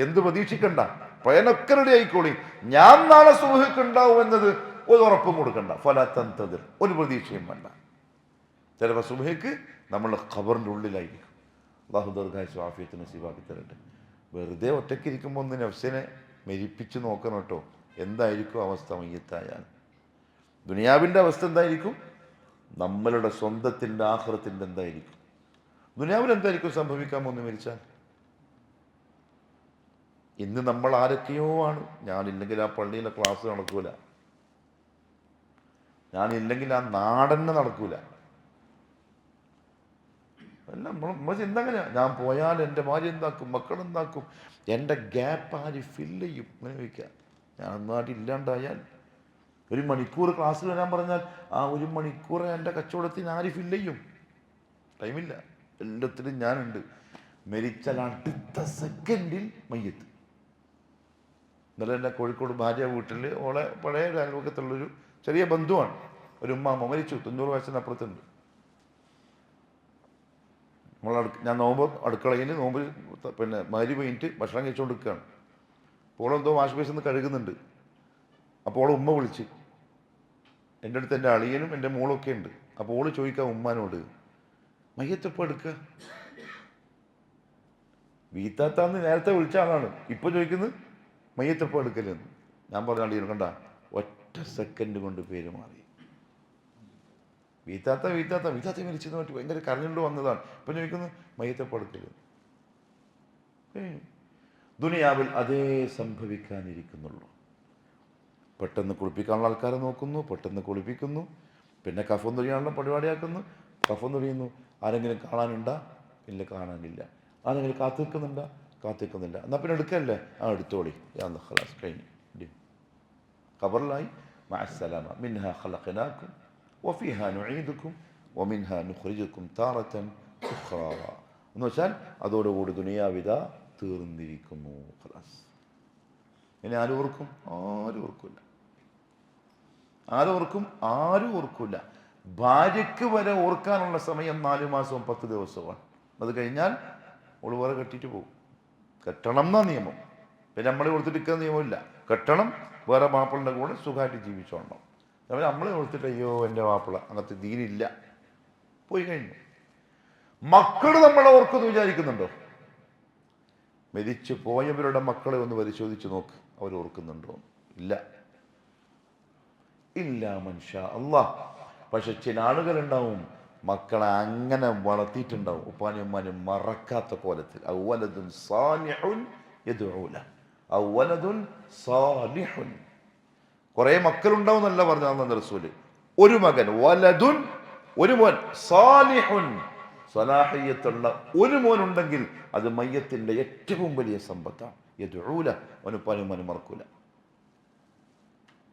എന്ത് പ്രതീക്ഷിക്കണ്ട, പ്ലാനൊക്കെ റെഡി ആയിക്കോളി. ഞാൻ നാളെ സുബ്ഹിക്ക് ഉണ്ടാവും എന്നത് ഒരു ഉറപ്പും കൊടുക്കണ്ട. ഫലാ തൻതദിർ, ഒരു പ്രതീക്ഷയും വേണ്ട. ചിലപ്പോൾ സുബ്ഹിക്ക് നമ്മൾ ഖബറിൻ്റെ ഉള്ളിലായിരിക്കും. അല്ലാഹു ദീർഘായുസ്സും ആഫിയത്തും നസീബാക്കി തരട്ടെ. വെറുതെ ഒറ്റയ്ക്കിരിക്കുമ്പോൾ ഒന്ന് നഫ്സിനെ മെരിപ്പിച്ച് നോക്കണം കേട്ടോ. എന്തായിരിക്കും അവസ്ഥ മയ്യത്തായാൽ? ദുനിയാവിൻ്റെ അവസ്ഥ എന്തായിരിക്കും? നമ്മളുടെ സ്വന്തത്തിൻ്റെ ആഖിറത്തിൻ്റെ എന്തായിരിക്കും? ദുനിയാവിൽ എന്തായിരിക്കും സംഭവിക്കാൻ പോകുന്നത് മരിച്ചാൽ? ഇന്ന് നമ്മൾ ആരൊക്കെയോ ആണ്. ഞാനില്ലെങ്കിൽ ആ പള്ളിയിലെ ക്ലാസ് നടക്കൂല, ഞാനില്ലെങ്കിൽ ആ നാടന്നെ നടക്കൂല. എല്ലാം നമ്മൾ ചിന്ത അങ്ങനെയാ. ഞാൻ പോയാൽ എൻ്റെ ഭാര്യ എന്താക്കും, മക്കളെന്താക്കും, എൻ്റെ ഗ്യാപ്പ് ആര് ഫില്ല് ചെയ്യും, അങ്ങനെ ചോദിക്കുക. ഞാൻ നാട്ടിൽ ഇല്ലാണ്ടായാൽ 1 മണിക്കൂർ ക്ലാസ്സിൽ വരാൻ പറഞ്ഞാൽ ആ 1 മണിക്കൂർ എൻ്റെ കച്ചവടത്തിന് ആര് ഫില്ല് ചെയ്യും? ടൈമില്ല, എല്ലാത്തിലും ഞാനുണ്ട്. മരിച്ചാൽ അടുത്ത സെക്കൻഡിൽ മയ്യത്ത്. ഇന്നലെ എൻ്റെ കോഴിക്കോട് ഭാര്യ വീട്ടിൽ ഓളെ പഴയ അയൽവക്കത്തുള്ളൊരു ചെറിയ ബന്ധുവാണ്, ഒരു ഉമ്മാമ്മ മരിച്ചു, 90 വയസ്സിനപ്പുറത്തുണ്ട്. ഞാൻ നോമ്പ് അടുക്കളയിൽ നോമ്പ് പിന്നെ മഗ്‌രിബ് കഴിഞ്ഞിട്ട് ഭക്ഷണം കഴിച്ചുകൊണ്ടിരിക്കുകയാണ്. ഓളെന്തോ വാഷ് ബേസിൽ നിന്ന് കഴുകുന്നുണ്ട്. അപ്പോൾ ഓളെ ഉമ്മ വിളിച്ച്, എൻ്റെ അടുത്ത് എൻ്റെ അളിയനും എൻ്റെ മോളൊക്കെ ഉണ്ട്. അപ്പോൾ ഓള് ചോദിക്കാം ഉമ്മാനോട്, മയ്യത്തെപ്പോൾ എടുക്കുക? വീത്താത്താന്ന് നേരത്തെ വിളിച്ച ആളാണ്, ഇപ്പോൾ ചോദിക്കുന്നത് മയ്യത്തെപ്പോൾ എടുക്കലെന്ന്. ഞാൻ പറഞ്ഞ അളിയൻ കണ്ട, ഒറ്റ സെക്കൻഡ് കൊണ്ട് പേര് മാറി. വീത്താത്ത വീത്താത്ത വീത്താത്ത മരിച്ചെന്ന് പറ്റി ഭയങ്കര കരഞ്ഞുകൊണ്ട് വന്നതാണ്. ഇപ്പം ചോദിക്കുന്നത് മയ്യത്തെപ്പോൾ എടുക്കലെന്ന്. ദുനിയാവിൽ അതേ സംഭവിക്കാനിരിക്കുന്നുള്ളൂ. പെട്ടെന്ന് കുളിപ്പിക്കാനുള്ള ആൾക്കാരെ നോക്കുന്നു, പെട്ടെന്ന് കുളിപ്പിക്കുന്നു, പിന്നെ കഫം തൊഴിയാനുള്ള പരിപാടിയാക്കുന്നു, കഫം തൊഴിയുന്നു. ആരെങ്കിലും കാണാനുണ്ടാ? ഇല്ല, കാണാനില്ല. ആരെങ്കിലും കാത്തു നിൽക്കുന്നുണ്ടാ? കാത്തിക്കുന്നില്ല. എന്നാൽ പിന്നെ എടുക്കല്ലേ? എടുത്തോളി, ഖലാസ് കഴിഞ്ഞു, ഖബറിലായി. മഅസ്സലാമ മിൻഹാ ഖലഖനാകും വഫീഹാ നുഈദുകും വമിൻഹാ നുഖ്രിജുകും താറതൻ ഉഖ്റാ എന്ന് വെച്ചാൽ അതോടുകൂടി ദുനിയാവിധ തീർന്നിരിക്കുന്നു. ഖലാസ്. ഇനി ആരും ഓർക്കും? ആരും ഓർക്കില്ല. ആരും ഓർക്കില്ല. ഭാര്യയ്ക്ക് വരെ ഓർക്കാനുള്ള സമയം 4 മാസവും 10 ദിവസമാണ്. അത് കഴിഞ്ഞാൽ ഓള് വേറെ കെട്ടിയിട്ട് പോകും. കെട്ടണം എന്നാ നിയമം. പിന്നെ നമ്മളെ കൊടുത്തിട്ട് നിയമമില്ല. കെട്ടണം, വേറെ മാപ്പിളിൻ്റെ കൂടെ സുഖമായിട്ട് ജീവിച്ചോണം. നമ്മളെ കൊടുത്തിട്ട് അയ്യോ എൻ്റെ മാപ്പിള, അങ്ങനത്തെ ദീനില്ല. പോയി കഴിഞ്ഞു. മക്കൾ നമ്മളെ ഓർക്കുമെന്ന് വിചാരിക്കുന്നുണ്ടോ? മരിച്ചു പോയവരുടെ മക്കളെ ഒന്ന് പരിശോധിച്ച് നോക്ക്, അവർ ഓർക്കുന്നുണ്ടോ? ഇല്ല. ഇല്ല മനുഷ്യ അല്ലാഹ്. പക്ഷെ ചില ആളുകളുണ്ടാവും, മക്കളെ അങ്ങനെ വളർത്തിയിട്ടുണ്ടാവും, ഉപ്പാനും ഉമ്മാനും മറക്കാത്ത കോലത്തിൽ. അവലദുൻ സാലിഹുൻ യദ്ഉ ലഹു, അവലദുൻ സാലിഹുൻ. കുറേ മക്കളുണ്ടാവും എന്നല്ല പറഞ്ഞ അല്ലാഹുവിന്റെ റസൂല്. ഒരു മകൻ, വലദുൻ, ഒരു മോൻ, സാലിഹുൻ, സലാഹിയത്തുള്ള ഒരു മോനുണ്ടെങ്കിൽ അത് മയ്യത്തിന്റെ ഏറ്റവും വലിയ സമ്പത്താണ്. യദ്ഉ ലഹു, അവൻ ഉപ്പാനും ഉമ്മാനും മറക്കൂല.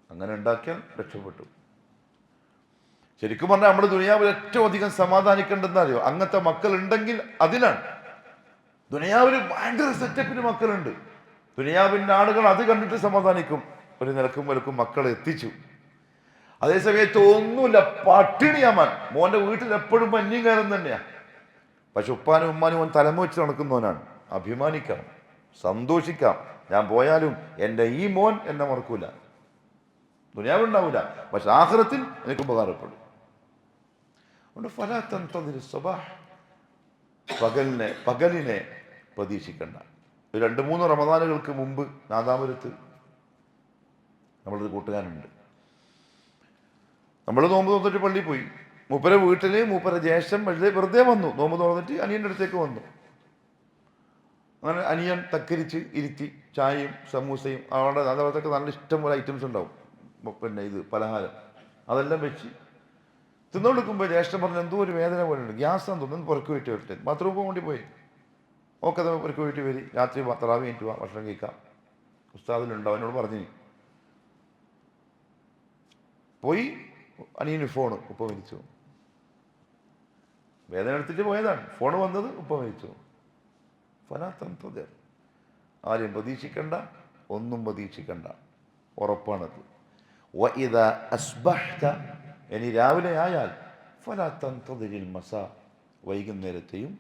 അങ്ങനെ ഉണ്ടാക്കിയാൽ രക്ഷപ്പെട്ടു. ശരിക്കും പറഞ്ഞാൽ നമ്മുടെ ദുനിയാവിൽ ഏറ്റവും അധികം സമാധാനിക്കേണ്ടെന്ന് അറിയോ? അങ്ങനത്തെ മക്കൾ ഉണ്ടെങ്കിൽ അതിലാണ്. ദുനിയാവിൽ ഭയങ്കര സെറ്റപ്പിന് മക്കളുണ്ട്. ദുനിയാവിൻ്റെ ആളുകൾ അത് കണ്ടിട്ട് സമാധാനിക്കും. ഒരു നിലക്കും വിലക്കും മക്കളെ എത്തിച്ചു. അതേസമയത്ത് ഒന്നുമില്ല, പട്ടിണിയാമാൻ. മോന്റെ വീട്ടിൽ എപ്പോഴും മഞ്ഞും കയറും തന്നെയാ. പക്ഷെ ഉപ്പാനും ഉമ്മാനും ഓൻ തലമ വെച്ച് നടക്കുന്നവനാണ്. അഭിമാനിക്കാം, സന്തോഷിക്കാം. ഞാൻ പോയാലും എൻ്റെ ഈ മോൻ എന്നെ മറക്കൂല. ദുനിയാവുണ്ടാവില്ല, പക്ഷെ ആഖിറത്തിൽ എനിക്ക് ഉപകാരപ്പെടും. പകലിനെ പ്രതീക്ഷിക്കണ്ട. 2-3 റമദാനുകൾക്ക് മുമ്പ് നാദാപുരത്ത് നമ്മളൊരു കൂട്ടുകാരുണ്ട്. നമ്മൾ നോമ്പ് തുറന്നിട്ട് പള്ളിയിൽ പോയി. മൂപ്പരെ വീട്ടില് മൂപ്പരെ ജ്യേഷ്ഠൻ വെറുതെ വന്നു. നോമ്പ് തുറന്നിട്ട് അനിയൻ്റെ അടുത്തേക്ക് വന്നു. അങ്ങനെ അനിയൻ തക്കരിച്ച് ഇരുത്തി ചായയും സമൂസയും അവിടെ നാദാപുരത്തൊക്കെ നല്ല ഇഷ്ടം പോലെ ഐറ്റംസ് ഉണ്ടാവും. പിന്നെ ഇത് പലഹാരം അതെല്ലാം വെച്ച് തിന്നുകൊടുക്കുമ്പോൾ ജ്യേഷ്ഠൻ പറഞ്ഞു, എന്തോ ഒരു വേദന പോലെ ഉണ്ട്, ഗ്യാസ് ആണെന്ന് തോന്നുന്നു, പുറക്ക് പോയിട്ട് വരട്ടെ. ബാത്റൂം പോകാൻ വേണ്ടി പോയി. ഓക്കെ, പുറക്ക് പോയിട്ട് വരി, രാത്രി തറാവി കഴിഞ്ഞിട്ട് പോവാം, ഭക്ഷണം കഴിക്കാം. ഉസ്താദിലുണ്ടോ? അവനോട് പറഞ്ഞു. പോയി. അനിയന് ഫോണ്, ഉപ്പ മരിച്ചു. വേദന എടുത്തിട്ട് പോയതാണ്. ഫോണ് വന്നത്, ഉപ്പ മരിച്ചു. ഫലാത്തന്തർ. ആരെയും പ്രതീക്ഷിക്കണ്ട, ഒന്നും പ്രതീക്ഷിക്കണ്ട, ഉറപ്പാണത്. വഇദാ അസ്ബഹ്ത, ഇനി രാവിലെ ആയാൽ ഫലാ തന്തദിരിൽ മസാ, വൈകുന്നേരത്തെയും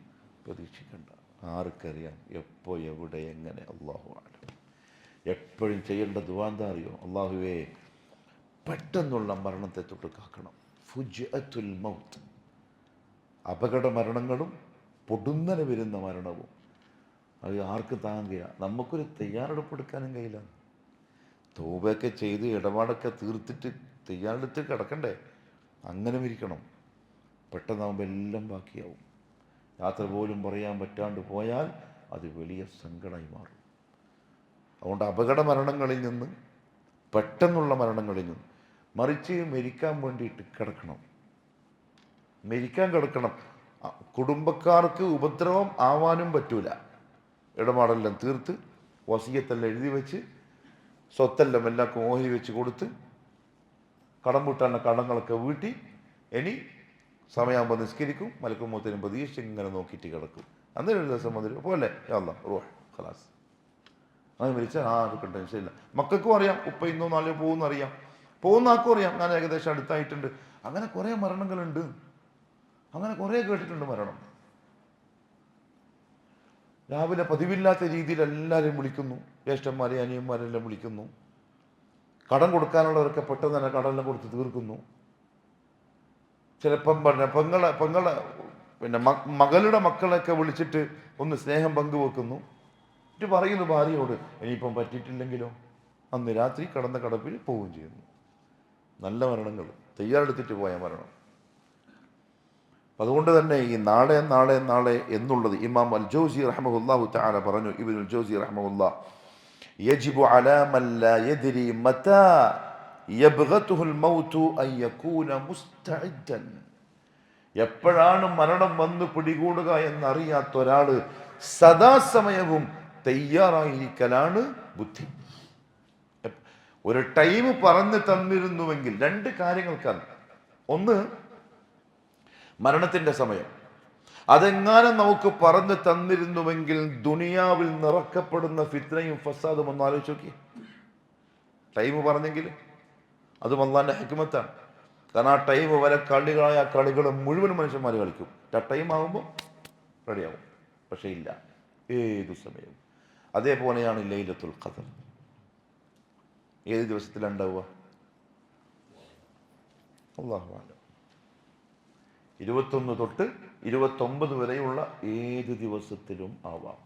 പ്രതീക്ഷിക്കണ്ട. ആർക്കറിയാം എപ്പോ എവിടെ എങ്ങനെ? അല്ലാഹു അഅലം. എപ്പോഴും ചെയ്യേണ്ട ദുആ എന്താ അറിയോ? അല്ലാഹുവേ, പെട്ടെന്നുള്ള മരണത്തെ തൊട്ട് കാക്കണം. ഫുജ്അത്തുൽ മൗത്ത്, അപകട മരണങ്ങളും പൊടുന്നനെ വരുന്ന മരണവും അത് ആർക്ക് താങ്ങില്ല? നമുക്കൊരു തയ്യാറെടുപ്പെടുക്കാനും കഴിയില്ല. തൗബയൊക്കെ ചെയ്ത് ഇടപാടൊക്കെ തീർത്തിട്ട് തയ്യാറെടുത്ത് കിടക്കണ്ടേ? അങ്ങനെ ഇരിക്കണം. പെട്ടെന്നാകുമ്പോൾ എല്ലാം ബാക്കിയാവും. യാത്ര പോലും പറയാൻ പറ്റാണ്ട് പോയാൽ അത് വലിയ സങ്കടമായി മാറും. അതുകൊണ്ട് അപകട മരണങ്ങളിൽ നിന്ന്, പെട്ടെന്നുള്ള മരണങ്ങളിൽ നിന്ന്, മറിച്ച് മരിക്കാൻ വേണ്ടിയിട്ട് കിടക്കണം. മരിക്കാൻ കിടക്കണം. കുടുംബക്കാർക്ക് ഉപദ്രവം ആവാനും പറ്റൂല. ഇടപാടെല്ലാം തീർത്ത് വസിയത്തെല്ലാം എഴുതി വെച്ച് സ്വത്തെല്ലാം എല്ലാവർക്കും ഓഹരി വെച്ച് കൊടുത്ത് കടം വീട്ടാനുള്ള കടങ്ങളൊക്കെ വീട്ടി ഇനി സമയമാകുമ്പോൾ നിസ്കരിക്കും, മലക്കും മൂത്തിനും പ്രതീക്ഷിച്ച് ഇങ്ങനെ നോക്കിയിട്ട് കിടക്കും. അന്നേരം ഒരു ദിവസം വന്നിട്ട് പോലെ ഖലാസ് അത് മരിച്ചാൽ ആർക്കും ടെൻഷനില്ല. മക്കൾക്കും അറിയാം ഉപ്പ ഇന്നോ നാളെയോ പോകുമെന്ന് അറിയാം, പോകുന്ന ആർക്കും അറിയാം ഞാൻ ഏകദേശം അടുത്തായിട്ടുണ്ട്. അങ്ങനെ കുറേ മരണങ്ങളുണ്ട്, അങ്ങനെ കുറേ കേട്ടിട്ടുണ്ട് മരണം. രാവിലെ പതിവില്ലാത്ത രീതിയിൽ എല്ലാവരെയും വിളിക്കുന്നു, ജ്യേഷ്ഠന്മാരെ അനിയന്മാരെല്ലാം വിളിക്കുന്നു. കടം കൊടുക്കാനുള്ളവരൊക്കെ പെട്ടെന്ന് തന്നെ കടമെല്ലാം കൊടുത്ത് തീർക്കുന്നു. ചിലപ്പം പെങ്ങളെ പിന്നെ മകളുടെ മക്കളൊക്കെ വിളിച്ചിട്ട് ഒന്ന് സ്നേഹം പങ്കുവെക്കുന്നു. എന്നിട്ട് പറയുന്നു ഭാര്യയോട്, ഇനിയിപ്പം പറ്റിയിട്ടില്ലെങ്കിലോ, അന്ന് രാത്രി കടന്ന കടപ്പിൽ പോവുകയും ചെയ്യുന്നു. നല്ല മരണങ്ങൾ, തയ്യാറെടുത്തിട്ട് പോയ മരണം. അതുകൊണ്ട് തന്നെ ഈ നാളെ നാളെ നാളെ എന്നുള്ളത് ഇമാം അൽ ജൗസി റഹ്മഹുല്ലാഹു തആല പറഞ്ഞു, ഇബ്നുൽ ജൗസി റഹ്മഹുല്ലാഹ്, യജിബു അലാ മൻ ലാ യദ്രി മതാ യബ്ഗതുഹുൽ മൗതു അൻ യകൂന മുസ്തഇദ്ദൻ. എപ്പോഴാണ് മരണം വന്ന് പിടികൂടുക എന്നറിയാത്ത ഒരാള് സദാസമയവും തയ്യാറായിരിക്കലാണ് ബുദ്ധി. ഒരു ടൈം പറഞ്ഞു തന്നിരുന്നുവെങ്കിൽ രണ്ട് കാര്യങ്ങൾക്കാണ്. ഒന്ന്, മരണത്തിന്റെ സമയം. അതെങ്ങാനും നമുക്ക് പറഞ്ഞു തന്നിരുന്നുവെങ്കിൽ ദുനിയാവിൽ നിറക്കപ്പെടുന്ന ഫിത്നയും ഫസാദും ഒന്ന് ആലോചിച്ച് നോക്കി. ടൈം പറഞ്ഞെങ്കിൽ അതും അള്ളാന്റെ ഹിക്മത്താണ്. കാരണം ആ ടൈം വരെ കളികൾ മുഴുവൻ മനുഷ്യന്മാർ കളിക്കും. ആ ടൈം ആകുമ്പോൾ റെഡിയാവും. പക്ഷെ ഇല്ല, ഏതു സമയവും. അതേപോലെയാണ് ലൈലത്തുൽ ഖദർ. ഏത് ദിവസത്തിലുണ്ടാവുക? അല്ലാഹു അഅലം. 21 തൊട്ട് 29 വരെയുള്ള ഏത് ദിവസത്തിലും ആവാം.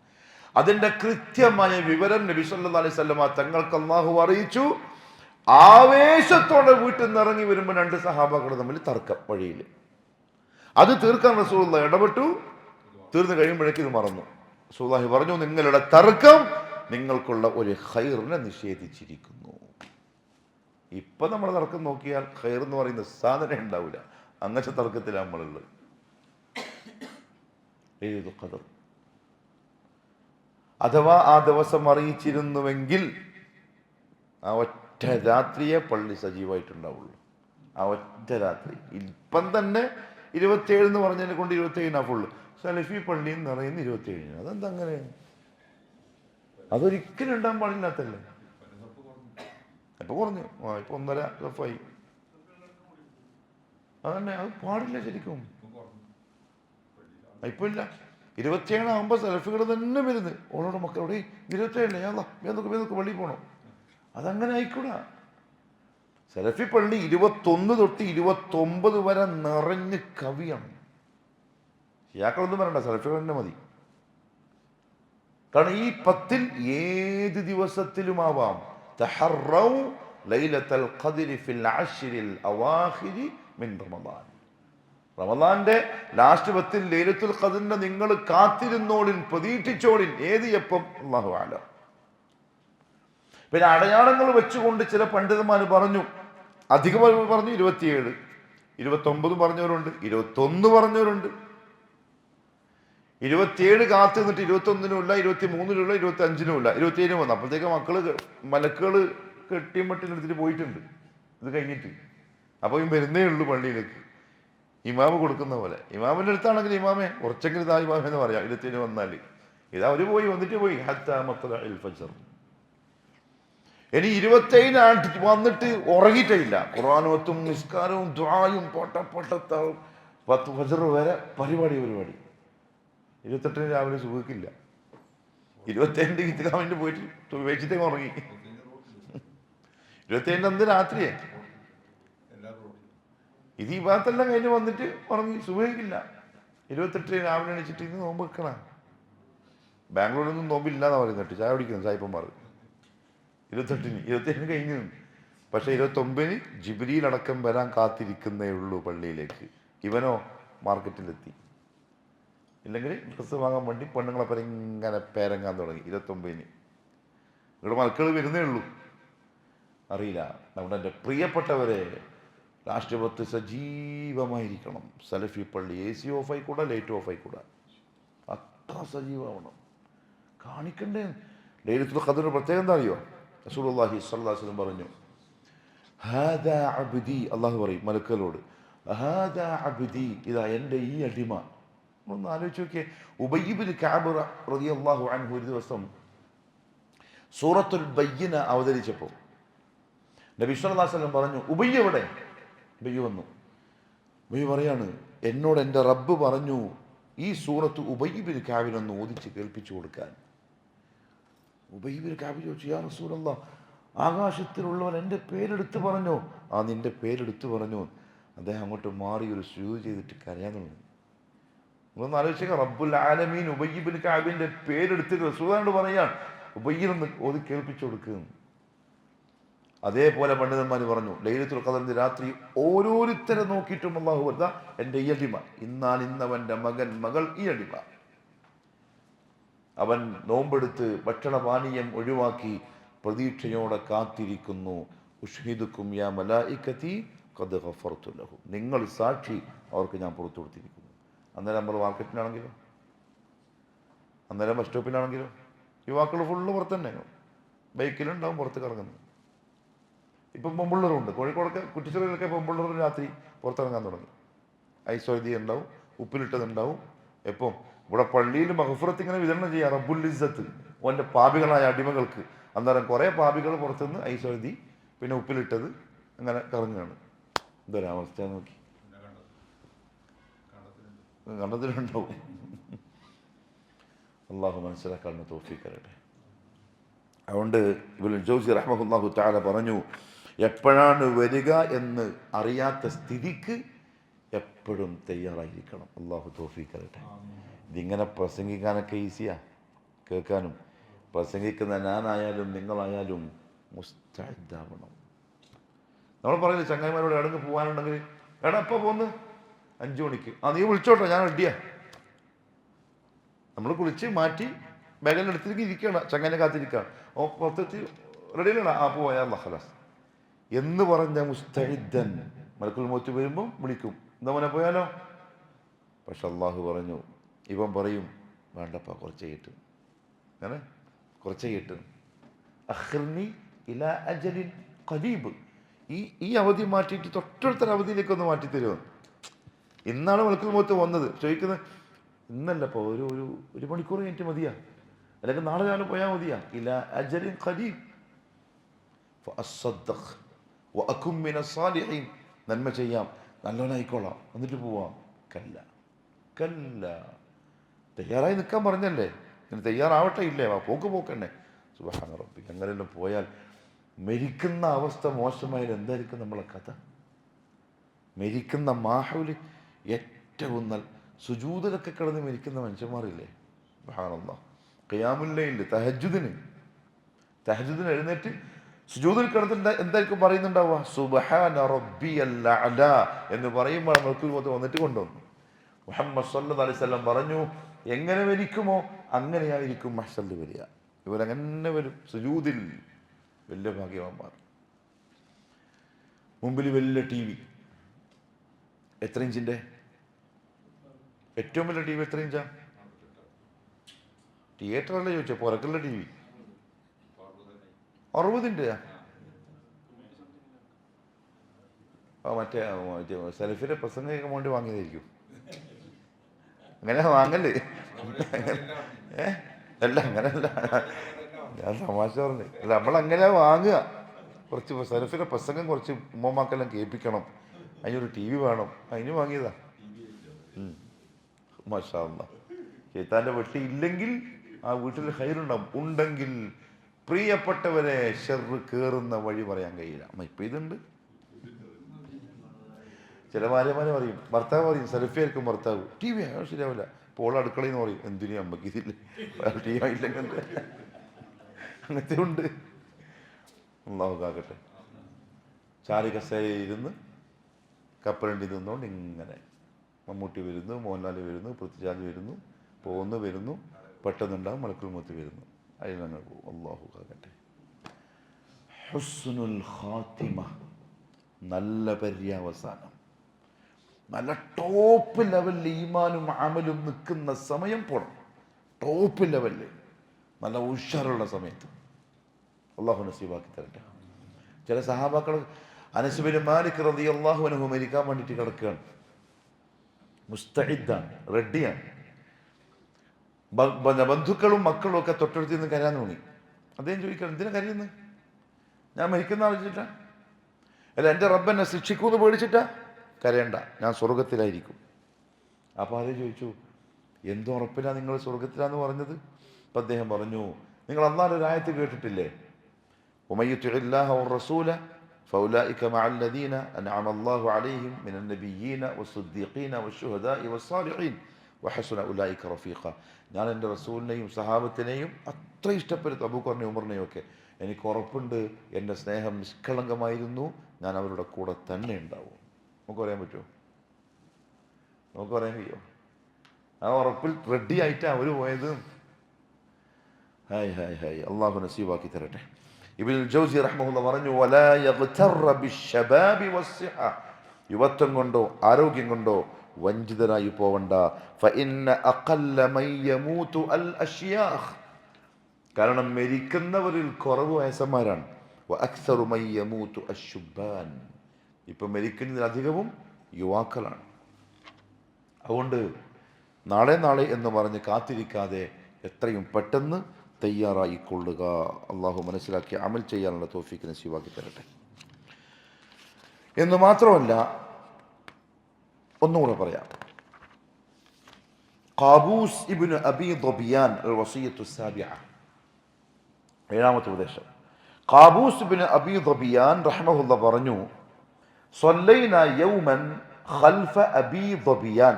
അതിന്റെ കൃത്യമായ വിവരം നബി സല്ലല്ലാഹു അലൈഹി വസല്ലമ തങ്ങൾക്ക് അല്ലാഹു അറിയിച്ചു. ആവേശത്തോടെ വീട്ടിൽ നിന്ന് ഇറങ്ങി വരുമ്പോൾ രണ്ട് സഹാബാക്കൾ തമ്മിൽ തർക്കം വഴിയിൽ. അത് തീർക്കാൻ റസൂലുള്ളാഹി ഇടപെട്ടു. തീർന്നു കഴിയുമ്പോഴേക്ക് ഇത് മറന്നു. റസൂലുള്ളാഹി പറഞ്ഞു, നിങ്ങളുടെ തർക്കം നിങ്ങൾക്കുള്ള ഒരു ഖൈറിനെ നിഷേധിച്ചിരിക്കുന്നു. ഇപ്പൊ നമ്മൾ തർക്കം നോക്കിയാൽ ഖൈർ എന്ന് പറയുന്ന സാധനം ഉണ്ടാവില്ല. അങ്ങനത്തെ തർക്കത്തിലാണ് നമ്മളുള്ളത്. ഏതു ഖദർ അഥവാ ആ ദിവസം അറിയിച്ചിരുന്നുവെങ്കിൽ ആ ഒറ്റ രാത്രിയെ പള്ളി സജീവമായിട്ടുണ്ടാവുള്ളൂ. ആ ഒറ്റ രാത്രി. ഇപ്പം തന്നെ 27 എന്ന് പറഞ്ഞതിനെ കൊണ്ട് 27 ഫുള്ള്. സലഫി പള്ളിയിൽ നിറയുന്ന 27. അതെന്താ അങ്ങനെ? അതൊരിക്കലും ഉണ്ടാകാൻ പാടില്ലാത്തല്ലേ. ഇപ്പൊ കുറഞ്ഞു, ഇപ്പൊ 1.5 സഫായി. അതന്നെ, അത് പാടില്ല ശരിക്കും. ഇപ്പൊ ഇല്ല. 27 ആകുമ്പോ സെൽഫികൾ തന്നെ വരുന്നത്. ഓളോട് മക്കളോട് 27 ഞാനൊക്കെ പള്ളിയിൽ പോകണം. അതങ്ങനെ ആയിക്കൂടാ. സെൽഫി പള്ളി 21 തൊട്ട് 29 വരെ നിറഞ്ഞ് കവിയാണ്. ഷിയാക്കളൊന്നും പറയണ്ട, സെൽഫികൾ തന്നെ മതി. കാരണം ഈ 10 ഏത് ദിവസത്തിലുമാവാം. തഹറൗ ലൈലത്തുൽ ഖദ്രി ഫിൽ അശ്രിൽ അവാഖിരി മിൻ റമദാൻ. റമദാന്റെ ലാസ്റ്റ് 10 ലൈലത്തുൽ ഖദ്റിനെ നിങ്ങൾ കാത്തിരുന്നോളിൻ, പ്രതീക്ഷിച്ചോളിൻ. ഏത് എപ്പം? അല്ലാഹു അഅലം. പിന്നെ അടയാളങ്ങൾ വെച്ചുകൊണ്ട് ചില പണ്ഡിതന്മാർ പറഞ്ഞു, അധികം പറഞ്ഞു 27, 29 പറഞ്ഞവരുണ്ട്, 21 പറഞ്ഞവരുണ്ട്. 27 കാത്തു നിന്നിട്ട് 21-നും ഇല്ല, 23-നും ഇല്ല, 25-നും ഇല്ല, 27 വന്നു. അപ്പോഴത്തേക്ക് മലക്കുകൾ കെട്ടിമട്ടിലെടുത്തിട്ട് പോയിട്ടുണ്ട്. ഇത് കഴിഞ്ഞിട്ട് അപ്പോൾ ഈ വരുന്നേ ഉള്ളൂ പള്ളിയിലേക്ക്. ഇമാമ് കൊടുക്കുന്ന പോലെ. ഇമാമിൻ്റെ അടുത്താണെങ്കിൽ ഇമാമേ കുറച്ചെങ്കിലും ഇതാ ഇമാമ എന്ന് പറയാം. 27 വന്നാൽ ഇതാ അവർ വന്നിട്ട് പോയി. ഹത്താ മത്ലഉൽ ഫജ്ർ. ഇനി 27 വന്നിട്ട് ഉറങ്ങിയിട്ടില്ല. ഖുർആനോത്തും നിസ്കാരവും ദുആയും പത്ത് ഫജ്ർ വരെ പരിപാടി. 28 രാവിലെ സുബഹിക്കില്ല. 27 ഇത്തികാമിന് പോയിട്ട് വെച്ചിട്ടേക്ക് ഉറങ്ങി. 27 അന്ന് രാത്രിയെ ഇത് ഈ ഭാഗത്തെല്ലാം കഴിഞ്ഞ് വന്നിട്ട് ഉറങ്ങി. സുബഹിക്കില്ല. 28 രാവിലെ എണീച്ചിട്ട് ഇന്ന് നോമ്പ് വെക്കണം. ബാംഗ്ലൂരിലൊന്നും നോമ്പില്ലാന്ന് പറയുന്നുണ്ട്. ചായ കുടിക്കുന്നു സായിപ്പന്മാർ. 27 കഴിഞ്ഞു. പക്ഷെ 29 ജിബ്രീൽ അടക്കം വരാൻ കാത്തിരിക്കുന്നേ ഉള്ളൂ പള്ളിയിലേക്ക്. ഇവനോ മാർക്കറ്റിലെത്തി. ഇല്ലെങ്കിൽ ഡ്രസ്സ് വാങ്ങാൻ വേണ്ടി പെണ്ണുങ്ങളെ ഇങ്ങനെ പേരങ്ങാൻ തുടങ്ങി. 29 ഇവിടെ മക്കൾ വരുന്നേ ഉള്ളൂ. അറിയില്ല. നമ്മുടെ എൻ്റെ പ്രിയപ്പെട്ടവരെ, ലാസ്റ്റ് 10 സജീവമായിരിക്കണം. സലഫി പള്ളി AC ഓഫ് ആയിക്കൂടാ, ലൈറ്റ് ഓഫ് ആയിക്കൂടാ. അത്ര സജീവമാവണം. കാണിക്കണ്ടേ. ലൈലത്തുൽ ഖദ്റിന്റെ പ്രത്യേകം എന്താ അറിയോ? റസൂലുള്ളാഹി സ്വല്ലല്ലാഹു അലൈഹി വസല്ലം പറഞ്ഞു, ഹാദാ അബ്ദി. അല്ലാഹു പറയും മലക്കുകളോട്, ഹാദാ അബ്ദി, ഇതാ എൻ്റെ ഈ അടിമ. ഒന്ന് ആലോചിച്ച് നോക്കിയേ. ഉബയ്യ് ഇബ്നു കഅബ് റളിയല്ലാഹു അൻഹു ഒരു ദിവസം സൂറത്തുൽ ബയ്യിന അവതരിച്ചപ്പോൾ നബി സല്ലല്ലാഹു അലൈഹി വസല്ലം പറഞ്ഞു, ഉബയ്യ് എവിടെ? ഉബയ്യ് വന്നു. ഉബയ്യ് പറയാണ്, എന്നോട് എൻ്റെ റബ്ബ് പറഞ്ഞു ഈ സൂറത്ത് ഉബയ്യ് ബിൻ കഅബിനൊന്ന് ഓദിച്ച് കേൾപ്പിച്ചു കൊടുക്കാൻ. ഉബയ്യ് ബിൻ കഅബ് ചോദിച്ചു, യാ റസൂലല്ലാഹ്, ആകാശത്തിലുള്ളവൻ എൻ്റെ പേരെടുത്ത് പറഞ്ഞോ? ആ, നിൻ്റെ പേരെടുത്ത് പറഞ്ഞു. അദ്ദേഹം അങ്ങോട്ട് മാറി ഒരു സുജൂദ് ചെയ്തിട്ട് കരയാൻ തുടങ്ങി. നമ്മളൊന്ന് ആലോചിച്ചേക്കാം, റബ്ബുൽ ആലമീൻ ഉബയ്യ് ബിൻ കഅബിൻ്റെ പേരെടുത്ത് റസൂലിനോട് പറയാൻ, ഉബയ്യിനൊന്ന് ഓതി കേൾപ്പിച്ചു കൊടുക്കുന്നു. അതേപോലെ പണ്ഡിതന്മാർ പറഞ്ഞു, ലൈലത്തുൽ ഖദറിന്റെ രാത്രി ഓരോരുത്തരെ നോക്കിയിട്ടും അല്ലാഹു വദ എൻ്റെ ഈ അടിമ, ഇന്നവൻ്റെ മകൾ ഈ അടിമ, അവൻ നോമ്പെടുത്ത് ഭക്ഷണപാനീയം ഒഴിവാക്കി പ്രതീക്ഷയോടെ കാത്തിരിക്കുന്നു. ഉഷ്ഹിദുക്കും യാ മലായികതി ഖദ് ഗഫർതു ലഹു, നിങ്ങൾ സാക്ഷി, അവർക്ക് ഞാൻ പുറത്തു കൊടുത്തിരിക്കുന്നു. അന്നേരം നമ്മൾ മാർക്കറ്റിലാണെങ്കിലോ, അന്നേരം ബസ് സ്റ്റോപ്പിലാണെങ്കിലോ, യുവാക്കൾ ഫുള്ള് പുറത്ത് തന്നെ, ബൈക്കിലുണ്ടാവും പുറത്ത് കറങ്ങുന്നത്. ഇപ്പം പെമ്പിള്ളറുണ്ട്, കോഴിക്കോടൊക്കെ കുറ്റിച്ചെറിയിലൊക്കെ പെമ്പിള്ളർ രാത്രി പുറത്തിറങ്ങാൻ തുടങ്ങി. ഐശ്വര്യ ഉണ്ടാവും, ഉപ്പിലിട്ടതുണ്ടാവും. എപ്പം ഇവിടെ പള്ളിയിൽ മഹഫുറത്ത് ഇങ്ങനെ വിതരണം ചെയ്യാം, റബ്ബുൽ ഇസ്സത്ത് ഓൻ്റെ പാപികളായ അടിമകൾക്ക്. അന്നേരം കുറേ പാപികൾ പുറത്തുനിന്ന് ഐശ്വര്യ പിന്നെ ഉപ്പിലിട്ടത് അങ്ങനെ കറങ്ങുകയാണ്. എന്തൊരവസ്ഥ നോക്കി, കണ്ടത്തിലുണ്ടാവും. അള്ളാഹു മനസ്സിലാക്കാനുള്ള തൗഫീഖ് തരട്ടെ. അതുകൊണ്ട് ഇബ്നുൽ ജൗസി റഹ്മഹുല്ലാഹു തആല പറഞ്ഞു, എപ്പോഴാണ് വരിക എന്ന് അറിയാത്ത സ്ഥിതിക്ക് എപ്പോഴും തയ്യാറായിരിക്കണം. അള്ളാഹു തൗഫീഖ് തരട്ടെ. ഇതിങ്ങനെ പ്രസംഗിക്കാനൊക്കെ ഈസിയാ, കേൾക്കാനും. പ്രസംഗിക്കുന്ന ഞാനായാലും നിങ്ങളായാലും മുസ്തഅദാവണം. നമ്മൾ പറയില്ല, ചങ്ങായിമാരോട് എടങ്ങ് പോകാനുണ്ടെങ്കിൽ, എടാ എപ്പോൾ പോന്ന്? 5 മണിക്ക്. ആ, നീ വിളിച്ചോട്ടെ, ഞാൻ റെഡിയാ. നമ്മൾ കുളിച്ച് മാറ്റി ബാഗെല്ലാം എടുത്തിരിക്കും, ഇരിക്കുകയാണ്, ചങ്ങാനെ കാത്തിരിക്കുകയാണ്. ഓ, പുറത്തെത്തി റെഡിയിലാണ്. ആ, പോയാ ഖലാസ് എന്ന് പറഞ്ഞ മുസ്തഇദ്ദൻ. മലക്കുൽ മൗത്ത് വരുമ്പോൾ വിളിക്കും, എന്താ മോനെ പോയാലോ? പക്ഷെ അള്ളാഹു പറഞ്ഞു, ഇവൻ പറയും, വേണ്ടപ്പാ, കുറച്ച് ചെയ്യട്ട്, അങ്ങനെ കുറച്ച് ചെയ്യട്ട്, അഖ്ർനി ഇലാ അജലിൻ ഖരീബ്, ഈ അവധി മാറ്റിയിട്ട് തൊട്ടടുത്തൊരു അവധിയിലേക്കൊന്ന് മാറ്റി തരുമോ? ഇന്നാണ് മലക്കുൽ മൗത്ത് വന്നത്. ചോദിക്കുന്നത്, ഇന്നല്ലപ്പോൾ ഒരു മണിക്കൂർ കഴിഞ്ഞിട്ട് മതിയാ, അല്ലെങ്കിൽ നാളെ ഞാൻ പോയാൽ മതിയാ. ഇലാ അജലിൻ ഖരീബ് ഫഅസ്സദ്ദഖ് വഅകും മിനസ് സാലിഹീൻ, നന്മ ചെയ്യാം, നല്ലവനായിക്കോളാം, എന്നിട്ട് പോവാം. കല്ല കല്ല, തയ്യാറായി നിൽക്കാൻ പറഞ്ഞല്ലേ, ഇങ്ങനെ തയ്യാറാവട്ടെ, ഇല്ലേ, പോക്കന്നെ. സുബ്ഹാന റബ്ബി. അങ്ങനെയെല്ലാം പോയാൽ മരിക്കുന്ന അവസ്ഥ മോശമായാൽ എന്തായിരിക്കും നമ്മളെ കഥ? മരിക്കുന്ന മാഹൗല് ഏറ്റവും നല്ല സുജൂദിലൊക്കെ കിടന്ന് മരിക്കുന്ന മനുഷ്യന്മാരില്ലേ, സുബ്ഹാനല്ലാഹ്. ഖിയാമുൽ ലൈൽ, തഹജ്ജുദിന് എഴുന്നേറ്റ് സുജൂദിൽ കിടന്നിട്ട് എന്തായിരിക്കും പറയുന്നുണ്ടാവുക? സുബ്ഹാന റബ്ബിയൽ അഅല എന്ന് പറയുമ്പോൾ മലക്കുൽ മൗത്ത് വന്നിട്ട് കൊണ്ടുവന്നു. മുഹമ്മദ് സ്വല്ലല്ലാഹു അലൈഹി വസല്ലം പറഞ്ഞു, എങ്ങനെ മരിക്കുമോ അങ്ങനെയായിരിക്കും മഹ്ശറിൽ വരിക. ഇവരങ്ങനെ വരും സുജൂദിൽ. വലിയ ഭാഗ്യവാന്മാർ. മുമ്പിൽ വലിയ TV, എത്ര ഇഞ്ചിൻ്റെ? ഏറ്റവും വലിയ TV എത്ര ഇഞ്ചാ? തിയേറ്ററല്ലേ ചോദിച്ചോ, പുറക്കുള്ള TV 60-ൻ്റെ. മറ്റേ സെൽഫിയുടെ പ്രസംഗം വേണ്ടി വാങ്ങിയതായിരിക്കും. അങ്ങനെ വാങ്ങല്ലേ? അല്ല, അങ്ങനെയല്ല, ഞാൻ തമാശ പറഞ്ഞു. അല്ല, നമ്മളങ്ങനെ വാങ്ങുക. കുറച്ച് സെൽഫിയുടെ പ്രസംഗം കുറച്ച് ഉമ്മമാക്കെല്ലാം കേൾപ്പിക്കണം, അതിനൊരു TV വേണം, അതിന് വാങ്ങിയതാ. മാഷാ അല്ലാഹ്. ശൈത്താൻ്റെ വെട്ടി ഇല്ലെങ്കിൽ ആ വീട്ടിൽ ഖൈറുണ്ടാവും. ഉണ്ടെങ്കിൽ പ്രിയപ്പെട്ടവരെ, ഷർറ് കയറുന്ന വഴി പറയാൻ കഴിയില്ല. ഇപ്പം ഇതുണ്ട്. ചില ഭാര്യമാരെ പറയും, ഭർത്താവ് പറയും, സെൽഫി ആയിരിക്കും ഭർത്താവ്, TV ശരിയാവില്ല. ഇപ്പോൾ അടുക്കളയിൽ നിന്ന് പറയും, എന്തിനും അമ്മക്ക് ഇതില്ല, TV ആയില്ലെങ്കിൽ. അങ്ങനത്തെ ഉണ്ട്. അല്ലാഹു കാക്കട്ടെ. ചാരി കസേരയിൽ ഇരുന്ന് കപ്പലണ്ടി നിന്നുകൊണ്ട് ഇങ്ങനെ മമ്മൂട്ടി വരുന്നു, മോഹൻലാൽ വരുന്നു, പൃഥ്വിരാജ് വരുന്നു, വരുന്നു, പെട്ടെന്നുണ്ടാവും മലക്കുൽ മൗത്ത് വരുന്നു, അതിൽ ഞങ്ങൾ പോകും. അല്ലാഹു കാക്കട്ടെ. ഹുസ്നുൽ ഖാത്തിമ, നല്ല പര്യവസാനം, നല്ല ടോപ്പ് ലെവലിൽ ഈമാനും അമലും നിൽക്കുന്ന സമയം പോണം. ടോപ്പ് ലെവലിൽ നല്ല ഉഷാറുള്ള സമയത്ത് അള്ളാഹു നസീബാക്കി തരട്ടെ. ചില സഹാബാക്കൾ, അനസ് ബിൻ മാലിക് റളിയല്ലാഹു അൻഹു മരിക്കാൻ വേണ്ടിയിട്ട് കിടക്കുകയാണ്, മുസ്തഇദ്ദാണ്, റെഡിയാണ്. ബന്ധുക്കളും മക്കളും ഒക്കെ തൊട്ടടുത്ത് നിന്ന് കരയാൻ തോന്നി. അദ്ദേഹം ചോദിക്കണം, എന്തിനാ കരയുന്നത്? ഞാൻ മരിക്കുന്ന ആലോചിച്ചിട്ടാ? അല്ല, എൻ്റെ റബ്ബെന്നെ ശിക്ഷിക്കൂന്ന് പേടിച്ചിട്ടാ? കരയണ്ട, ഞാൻ സ്വർഗത്തിലായിരിക്കും. അപ്പോൾ അതേ ചോദിച്ചു, എന്തുറപ്പിലാണ് നിങ്ങൾ സ്വർഗത്തിലാന്ന് പറഞ്ഞത്? അപ്പം അദ്ദേഹം പറഞ്ഞു, നിങ്ങൾ അല്ലാഹുവിന്റെ ഒരു ആയത്ത് കേട്ടിട്ടില്ലേ? ومن يطع الله والرسول فأولئك مع الذين أنعم الله عليهم من النبيين والصديقين والشهداء والصالحين وحسن أولئك رفيقا. ഞാൻ എൻ്റെ റസൂലിനെയും സഹാബത്തിനെയും അത്ര ഇഷ്ടപ്പെടുത്തു, അബൂബക്കറിനെയും ഉമറിനെയും ഒക്കെ. എനിക്ക് ഉറപ്പുണ്ട് എൻ്റെ സ്നേഹം നിഷ്കളങ്കമായിരുന്നു, ഞാൻ അവരുടെ കൂടെ തന്നെ ഉണ്ടാവും. നമുക്ക് പറയാൻ പറ്റുമോ? നമുക്ക് പറയാൻ കഴിയുമോ? ആ ഉറപ്പിൽ റെഡി ആയിട്ടാണ് അവർ പോയത്. ഹായ് ഹായ് ഹായ്, അള്ളാഹു നസീബാക്കി തരട്ടെ. ഇബ്നുൽ ജൗസി റഹ്മഹുല്ലാഹ് പറഞ്ഞു, വലാ യഗ്തറ ബിശ്ശബാബി വസ്സിഹ, യുവത്വം കൊണ്ടോ ആരോഗ്യം കൊണ്ടോ വഞ്ചിതരായി പോവണ്ട. ഫഇന്ന അഖല്ല മൻ യമൂതു അൽ അശ്യാഖ്, കാരണം മരിക്കുന്നവരിൽ കുറവ് വയസ്സന്മാരാണ്. വഅക്സറു മൻ യമൂതു അശ്ശുബ്ബാൻ, ഇപ്പം മരിക്കുന്നതിലധികവും യുവാക്കളാണ്. അതുകൊണ്ട് നാളെ നാളെ എന്ന് പറഞ്ഞ് കാത്തിരിക്കാതെ എത്രയും പെട്ടെന്ന് തയ്യാറായിക്കൊള്ളുക. അള്ളാഹു മനസ്സിലാക്കി അമൽ ചെയ്യാനുള്ള തൗഫീഖ് നസീബാക്കി തരട്ടെ. എന്ന് മാത്രമല്ല, ഒന്നുകൂടെ പറയാം. ഖാബൂസ് ഇബ്നു അബീ ദബിയാൻ അൽ വസിയ്യത്തു സാബിഅ, ഏഴാമത്തെ ഉപദേശം. ഖാബൂസ് ഇബ്നു അബീ ദബിയാൻ റഹ്മഹുല്ലാഹ് പറഞ്ഞു, സ്വല്ലൈനാ യൗമൻ ഖൽഫ അബീ ദബിയാൻ,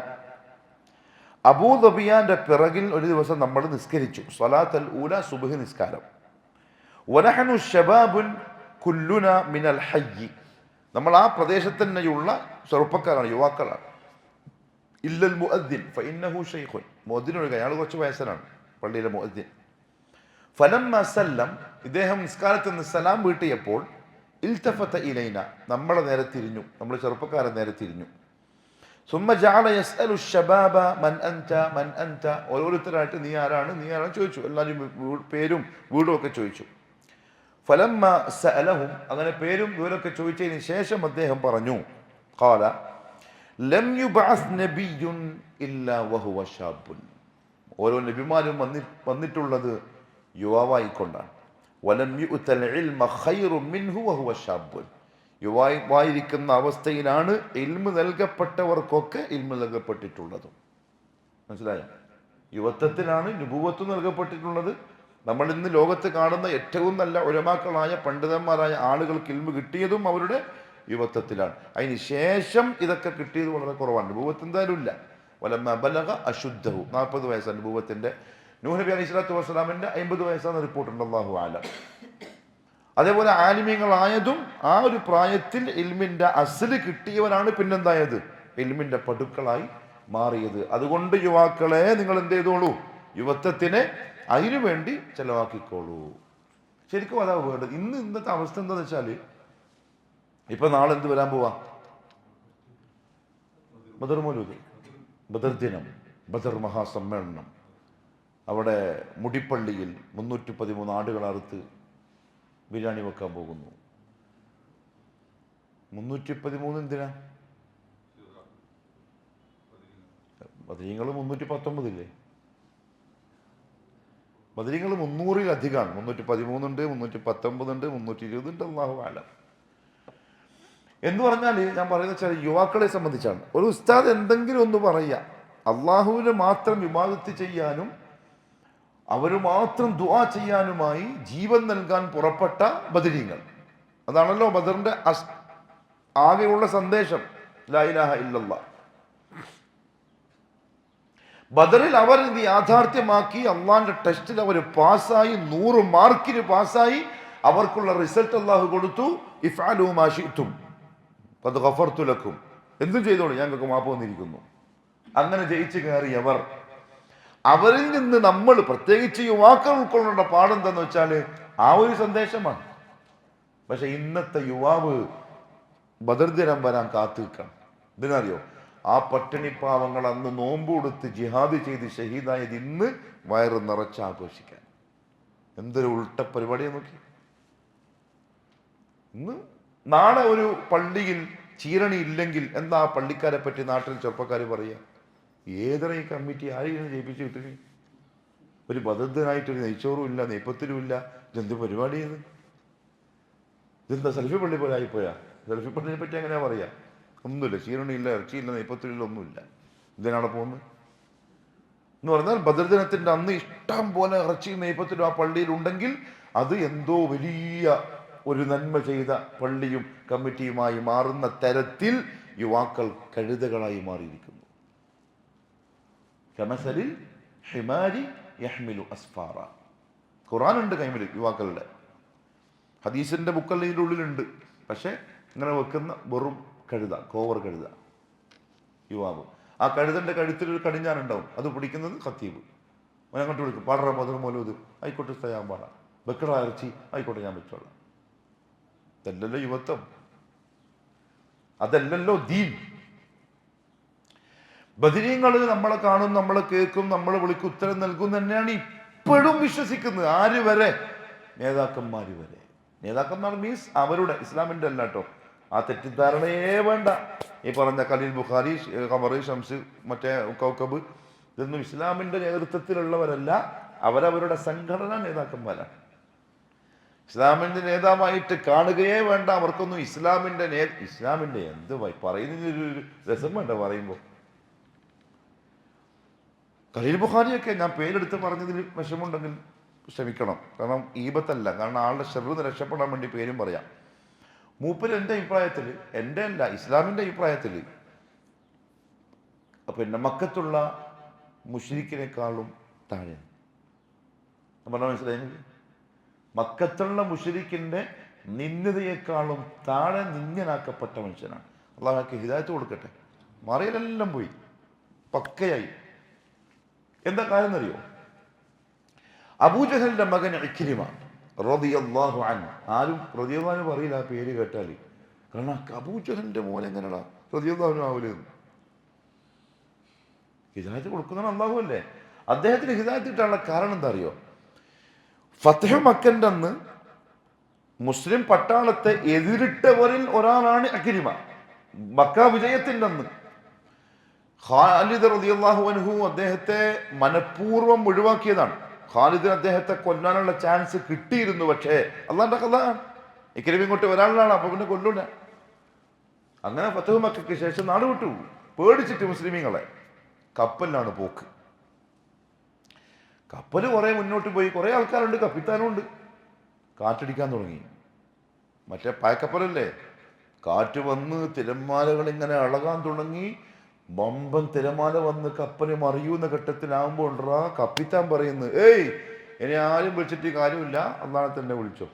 അബൂ ദബിയാന്റെ പിറകിൽ ഒരു ദിവസം നമ്മൾ നിസ്കരിച്ചു. സ്വലാത്തൽ ഊല, സുബ്ഹ് നിസ്കാരം. വനഹനു ശബാബുൻ കുല്ലുന മിനൽ ഹയ്യ്, നമ്മൾ ആ പ്രദേശത്ത് തന്നെയുള്ള ചെറുപ്പക്കാരാണ്, യുവാക്കളാണ്. ഇല്ലൽ മുഅദ്ദിൻ ഫഇന്നഹു ശൈഖുൻ, മുഅദ്ദിൻ ഒഴികെ, അയാൾ കുറച്ച് വയസ്സനാണ്, പള്ളിയിലെ മുഅദ്ദിൻ. ഫലമ്മ സല്ലം, ഇദ്ദേഹം നിസ്കാരത്തിൽ നിന്ന് സലാം വീട്ടിയപ്പോൾ, ഇൽതഫത ഇലൈന, നമ്മളെ നേരെ തിരിഞ്ഞു, നമ്മൾ ചെറുപ്പക്കാരെ നേരെ തിരിഞ്ഞു. സുമ്മ ജഅല യസ്അലു ശബാബ മൻ അൻത മൻ അൻത, ഓരോരുത്തരായിട്ട് നീ ആരാണ് നീ ആരാണ് ചോദിച്ചു. എല്ലാവരും പേരും വീടും ഒക്കെ ചോദിച്ചു. ഫലമ്മ സഅലഹും, അങ്ങനെ പേരും വീടൊക്കെ ചോദിച്ചതിന് ശേഷം അദ്ദേഹം പറഞ്ഞു, ഖാല ലം യുബഅസ് നബിയ്യുൻ ഇല്ലാ വഹുവ ശാബുൻ, ഓരോ നബിമാരും വന്നിട്ടുള്ളത് യുവാവായിക്കൊണ്ടാണ്. വലം യുഅ്തൽ ഇൽമ ഖൈറു മിൻഹു വഹുവ ശാബുൻ, യുവായിരിക്കുന്ന അവസ്ഥയിലാണ് ഇൽമ് നൽകപ്പെട്ടവർക്കൊക്കെ ഇൽമ് നൽകപ്പെട്ടിട്ടുള്ളത്. മനസ്സിലായോ? യുവത്വത്തിലാണ് നുബുവത്ത് നൽകപ്പെട്ടിട്ടുള്ളത്. നമ്മൾ ഇന്ന് ലോകത്ത് കാണുന്ന ഏറ്റവും നല്ല ഉലമാക്കളായ പണ്ഡിതന്മാരായ ആളുകൾക്ക് ഇൽമ് കിട്ടിയതും അവരുടെ യുവത്വത്തിലാണ്. അതിന് ശേഷം ഇതൊക്കെ കിട്ടിയത് വളരെ കുറവാണ്. നുബുവത്ത് എന്തായാലും ഇല്ല. വലമ്മ ബലഗ അശുദ്ധഹു, 40 വയസ്സാണ് നുബുവത്തിന്റെ. നൂഹ് നബി അലൈഹി സ്വലാത്തു വസ്സലാമിന്റെ 50 വയസ്സാണ് റിപ്പോർട്ടുണ്ട്, അല്ലാഹു അഅലം. അതേപോലെ ആലിമീങ്ങളായതും ആ ഒരു പ്രായത്തിൽ ഇൽമിന്റെ അസ്ല് കിട്ടിയവരാണ് പിന്നെന്തായത്, ഇൽമിന്റെ പടുക്കളായി മാറിയത്. അതുകൊണ്ട് യുവാക്കളെ, നിങ്ങൾ എന്ത് ചെയ്തോളൂ, യുവത്വത്തിനെ അതിനു വേണ്ടി ചെലവാക്കിക്കോളൂ. ശരിക്കും അതാ വേണ്ടത്. ഇന്നത്തെ അവസ്ഥ എന്താന്ന് വെച്ചാൽ, ഇപ്പൊ നാളെ എന്ത് വരാൻ പോവാ? ബദർ മൗലൂദ്, ബദർ ദിനം, ബദർ മഹാസമ്മേളനം. അവിടെ മുടിപ്പള്ളിയിൽ 313 ആടുകൾ അറുത്ത് ബിരിയാണി വെക്കാൻ പോകുന്നു. 313 എന്തിനാ? ബദരീങ്ങൾ 319 ഇല്ലേ? ബദരീങ്ങൾ 300-ലധികമാണ്. 313 ഉണ്ട്, 319 ഉണ്ട്, 320 ഉണ്ട്, അല്ലാഹു അഅലം. എന്ന് പറഞ്ഞാൽ ഞാൻ പറയുന്നത് വെച്ചാൽ യുവാക്കളെ സംബന്ധിച്ചാണ്. ഒരു ഉസ്താദ് എന്തെങ്കിലും ഒന്ന് പറയുക, അള്ളാഹുവിനെ മാത്രം ഇബാദത്ത് ചെയ്യാനും അവര് മാത്രം ദുആ ചെയ്യാനുമായി ജീവൻ നൽകാൻ പുറപ്പെട്ട ബദരീങ്ങൾ. അതാണല്ലോ ബദറിന്റെ ആകെയുള്ള സന്ദേശം, ലാ ഇലാഹ ഇല്ലല്ലാഹ്. ബദറിൽ അവർ ഇത് യാഥാർത്ഥ്യമാക്കി, അള്ളാന്റെ ടെസ്റ്റിൽ അവർ പാസ്സായി, 100 മാർക്കിന് പാസ്സായി. അവർക്കുള്ള റിസൾട്ട് അള്ളാഹു കൊടുത്തു, ഇഫ്അലൂ മാ ശിഅ്തും ഖദ് ഗഫർതു ലക്കും, എന്തും ചെയ്തോളൂ, ഞങ്ങൾക്ക് മാപ്പ് വന്നിരിക്കുന്നു. അങ്ങനെ ജയിച്ചു കയറിയവർ, അവരിൽ നിന്ന് നമ്മൾ പ്രത്യേകിച്ച് യുവാക്കൾ ഉൾക്കൊള്ളേണ്ട പാഠം എന്താന്ന് വെച്ചാൽ ആ ഒരു സന്ദേശമാണ്. പക്ഷെ ഇന്നത്തെ യുവാവ് ബദർ ദിനം വരാൻ കാത്തു നിൽക്കണം. ഇതിനറിയോ? ആ പട്ടിണിപ്പാവങ്ങൾ അന്ന് നോമ്പ് കൊടുത്ത് ജിഹാദ് ചെയ്ത് ഷഹീദായത് ഇന്ന് വയറ് നിറച്ച് ആഘോഷിക്കാൻ. എന്തൊരു ഉൾട്ട പരിപാടിയെ നോക്കി. ഇന്ന് നാളെ ഒരു പള്ളിയിൽ ചീരണി ഇല്ലെങ്കിൽ എന്താ ആ പള്ളിക്കാരെ പറ്റി നാട്ടിൽ ചെറുപ്പക്കാർ പറയുക? ഏതൊരു ഈ കമ്മിറ്റി ആരെയും ജയിപ്പിച്ച് കിട്ടുക? ഒരു ബദറിനായിട്ടൊരു നെയ്ച്ചോറും ഇല്ല, നെയ്പ്പത്തിലും ഇല്ല. ഇതെന്ത് പരിപാടി ചെയ്ത്? ഇതെന്താ സെൽഫി പള്ളി പോലെ ആയിപ്പോയാ? സെൽഫി പള്ളിയെ പറ്റി എങ്ങനെയാ പറയാ? ഒന്നുമില്ല, ചീരണി ഇല്ല, ഇറച്ചിയില്ല, നെയ്പ്പത്തിലില്ല, ഒന്നുമില്ല. ഇതിനാണ് പോകുന്നത്. എന്ന് പറഞ്ഞാൽ ബദർ ദിനത്തിന്റെ അന്ന് ഇഷ്ടം പോലെ ഇറച്ചി നെയ്പത്തിലും ആ പള്ളിയിൽ ഉണ്ടെങ്കിൽ അത് എന്തോ വലിയ ഒരു നന്മ ചെയ്ത പള്ളിയും കമ്മിറ്റിയുമായി മാറുന്ന തരത്തിൽ യുവാക്കൾ കഴുതകളായി മാറിയിരിക്കുന്നു. കമസലിൽ ഹിമാരി യഹ്മിലു അസ്ഫാറ. ഖുർആനുണ്ട് കൈമിൽ യുവാക്കളുടെ, ഹദീസിന്റെ ബുക്കല്ല ഇതിൻ്റെ ഉള്ളിലുണ്ട്. പക്ഷെ ഇങ്ങനെ വെക്കുന്ന വെറും കഴുത, കോവർ കഴുത യുവാവ്. ആ കഴുതന്റെ കഴുത്തിൽ ഒരു കടിഞ്ഞാനുണ്ടാവും, അത് പിടിക്കുന്നത് ഖത്തീബ്. അവൻ അങ്ങോട്ട് വിളിക്കും, പാടറ ബദർ മൗലൂദ്, ആയിക്കോട്ടെ ഞാൻ പാടാം. ബക്കറ ഇറച്ചി, ആയിക്കോട്ടെ ഞാൻ വെച്ചോളാം. അതല്ലല്ലോ യുവത്വം, അതല്ലല്ലോ ദീൻ. ബദരീങ്ങൾ നമ്മളെ കാണും, നമ്മളെ കേൾക്കും, നമ്മളെ വിളിക്കും, ഉത്തരം നൽകും തന്നെയാണ് ഇപ്പോഴും വിശ്വസിക്കുന്നത്. ആര് വരെ? നേതാക്കന്മാർ വരെ. നേതാക്കന്മാർ മീൻസ് അവരുടെ, ഇസ്ലാമിന്റെ അല്ല കേട്ടോ. ആ തെറ്റിദ്ധാരണയെ വേണ്ട. ഈ പറഞ്ഞ ഖലീൽ ബുഖാരി, ഖമർ, ഷംസ്, മറ്റേ കൗക്കബ്, ഇതൊന്നും ഇസ്ലാമിന്റെ നേതൃത്വത്തിലുള്ളവരല്ല. അവരവരുടെ സംഘടനാ നേതാക്കന്മാരാണ്. ഇസ്ലാമിന്റെ നേതാവായിട്ട് കാണുകയേ വേണ്ട. അവർക്കൊന്നും ഇസ്ലാമിന്റെ എന്ത് പറയുന്നതിനൊരു രസം വേണ്ട പറയുമ്പോൾ. ഖലീൽ ബുഖാരിയൊക്കെ ഞാൻ പേരെടുത്ത് പറഞ്ഞതിൽ വിഷമുണ്ടെങ്കിൽ ക്ഷമിക്കണം. കാരണം ഈബത്തല്ല, കാരണം ആളുടെ ഷർറിന് രക്ഷപ്പെടാൻ വേണ്ടി പേരും പറയാം. മൂപ്പര് എൻ്റെ അഭിപ്രായത്തിൽ, എൻ്റെ അല്ല ഇസ്ലാമിൻ്റെ അഭിപ്രായത്തിൽ, പിന്നെ മക്കത്തുള്ള മുശ്രിക്കിനേക്കാളും താഴെ. പറഞ്ഞാൽ മനസ്സിലായെങ്കിൽ മക്കത്തുള്ള മുശ്രിക്കിൻ്റെ നിന്ദതയേക്കാളും താഴെ നിന്ദനാക്കപ്പെട്ട മനുഷ്യനാണ്. അള്ളാഹുക്ക് ഹിദായത്ത് കൊടുക്കട്ടെ. മറിയലെല്ലാം പോയി പക്കയായി. എന്താ കാര്യം എന്നറിയോ? അബൂജഹലിന്റെ മകൻ ഇക്രിമ റളിയല്ലാഹു അൻഹു. ആരും റളിയല്ലാഹു അൻഹു പറയില്ല ആ പേര് കേട്ടാൽ. കാരണം അബൂജഹലിന്റെ മോൻ എങ്ങനെയാ റളിയല്ലാഹു അൻഹു ആവൂലെന്ന്. ഹിദായത്ത് കൊടുക്കുന്നതാണ് അള്ളാഹു അല്ലേ. അദ്ദേഹത്തിന് ഹിദായത്ത് കിട്ടാനുള്ള കാരണം എന്താ അറിയോ? ഫത്ഹ് മക്കന്റെ അന്ന് മുസ്ലിം പട്ടാളത്തെ എതിരിട്ടവരിൽ ഒരാളാണ് ഇക്രിമ. മക്ക വിജയത്തിന്റെ അന്ന് ഖാലിദ് റളിയല്ലാഹു അൻഹു അദ്ദേഹത്തെ മനഃപൂർവ്വം ഒഴിവാക്കിയതാണ്. ഖാലിദിന് അദ്ദേഹത്തെ കൊല്ലാനുള്ള ചാൻസ് കിട്ടിയിരുന്നു. പക്ഷേ അള്ളാന്റെ കഥ, ഇക്രിമ ഇങ്ങോട്ട് ഒരാളാണ്, അപ്പൊ പിന്നെ കൊല്ലൂല. അങ്ങനെ ഫത്ഹ് മക്കയ്ക്ക് ശേഷം നാട് വിട്ടു, പേടിച്ചിട്ട് മുസ്ലിമീങ്ങളെ. കപ്പലിലാണ് പോക്ക്. കപ്പല് കുറെ മുന്നോട്ട് പോയി, കുറെ ആൾക്കാരുണ്ട്, കപ്പിത്താനും ഉണ്ട്. കാറ്റടിക്കാൻ തുടങ്ങി. മറ്റേ പായക്കപ്പലല്ലേ, കാറ്റ് വന്ന് തിരമാലകൾ ഇങ്ങനെ ഇളകാൻ തുടങ്ങി. ബമ്പൻ തിരമാല വന്ന് കപ്പല് മറിയുന്ന ഘട്ടത്തിലാകുമ്പോൾ ഉണ്ടാ കപ്പിത്താൻ പറയുന്നു, ഏയ് ഇനി ആരും വിളിച്ചിട്ട് കാര്യമില്ല, അള്ളാഹെ തന്നെ വിളിച്ചോ.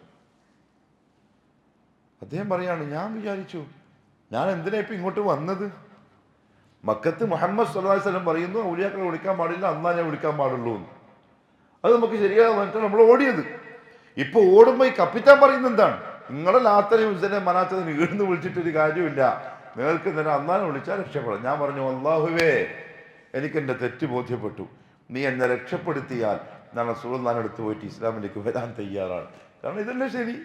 അദ്ദേഹം പറയാണ്, ഞാൻ വിചാരിച്ചു ഞാൻ എന്തിനാ ഇപ്പൊ ഇങ്ങോട്ട് വന്നത്? മക്കത്ത് മുഹമ്മദ് സ്വല്ലല്ലാഹു അലൈഹി വസല്ലം പറയുന്നു ഔലിയാക്കളെ വിളിക്കാൻ പാടില്ല, അള്ളാഹിനെ വിളിക്കാൻ പാടുള്ളൂ. അത് നമുക്ക് ശരിയാകാൻ വേണ്ടിയിട്ട് നമ്മൾ ഓടിയത്. ഇപ്പൊ ഓടുമ്പോ ഈ കപ്പിത്താൻ പറയുന്നത് എന്താണ്? നിങ്ങളെ ലാത്തനെ ഹുസൈനെ മനാത്തതിന് ഈടുന്ന് വിളിച്ചിട്ടൊരു കാര്യമില്ല, നിങ്ങൾക്ക് തന്നെ അള്ളാഹിനെ വിളിച്ചാൽ രക്ഷപ്പെടാം. ഞാൻ പറഞ്ഞു, അല്ലാഹുവേ എനിക്കെൻ്റെ തെറ്റ് ബോധ്യപ്പെട്ടു, നീ എന്നെ രക്ഷപ്പെടുത്തിയാൽ ഞാൻ റസൂലുള്ളാഹിന്റെ അടുത്ത് പോയിട്ട് ഇസ്ലാമിലേക്ക് വരാൻ തയ്യാറാണ്. കാരണം ഇതല്ലേ ശരി.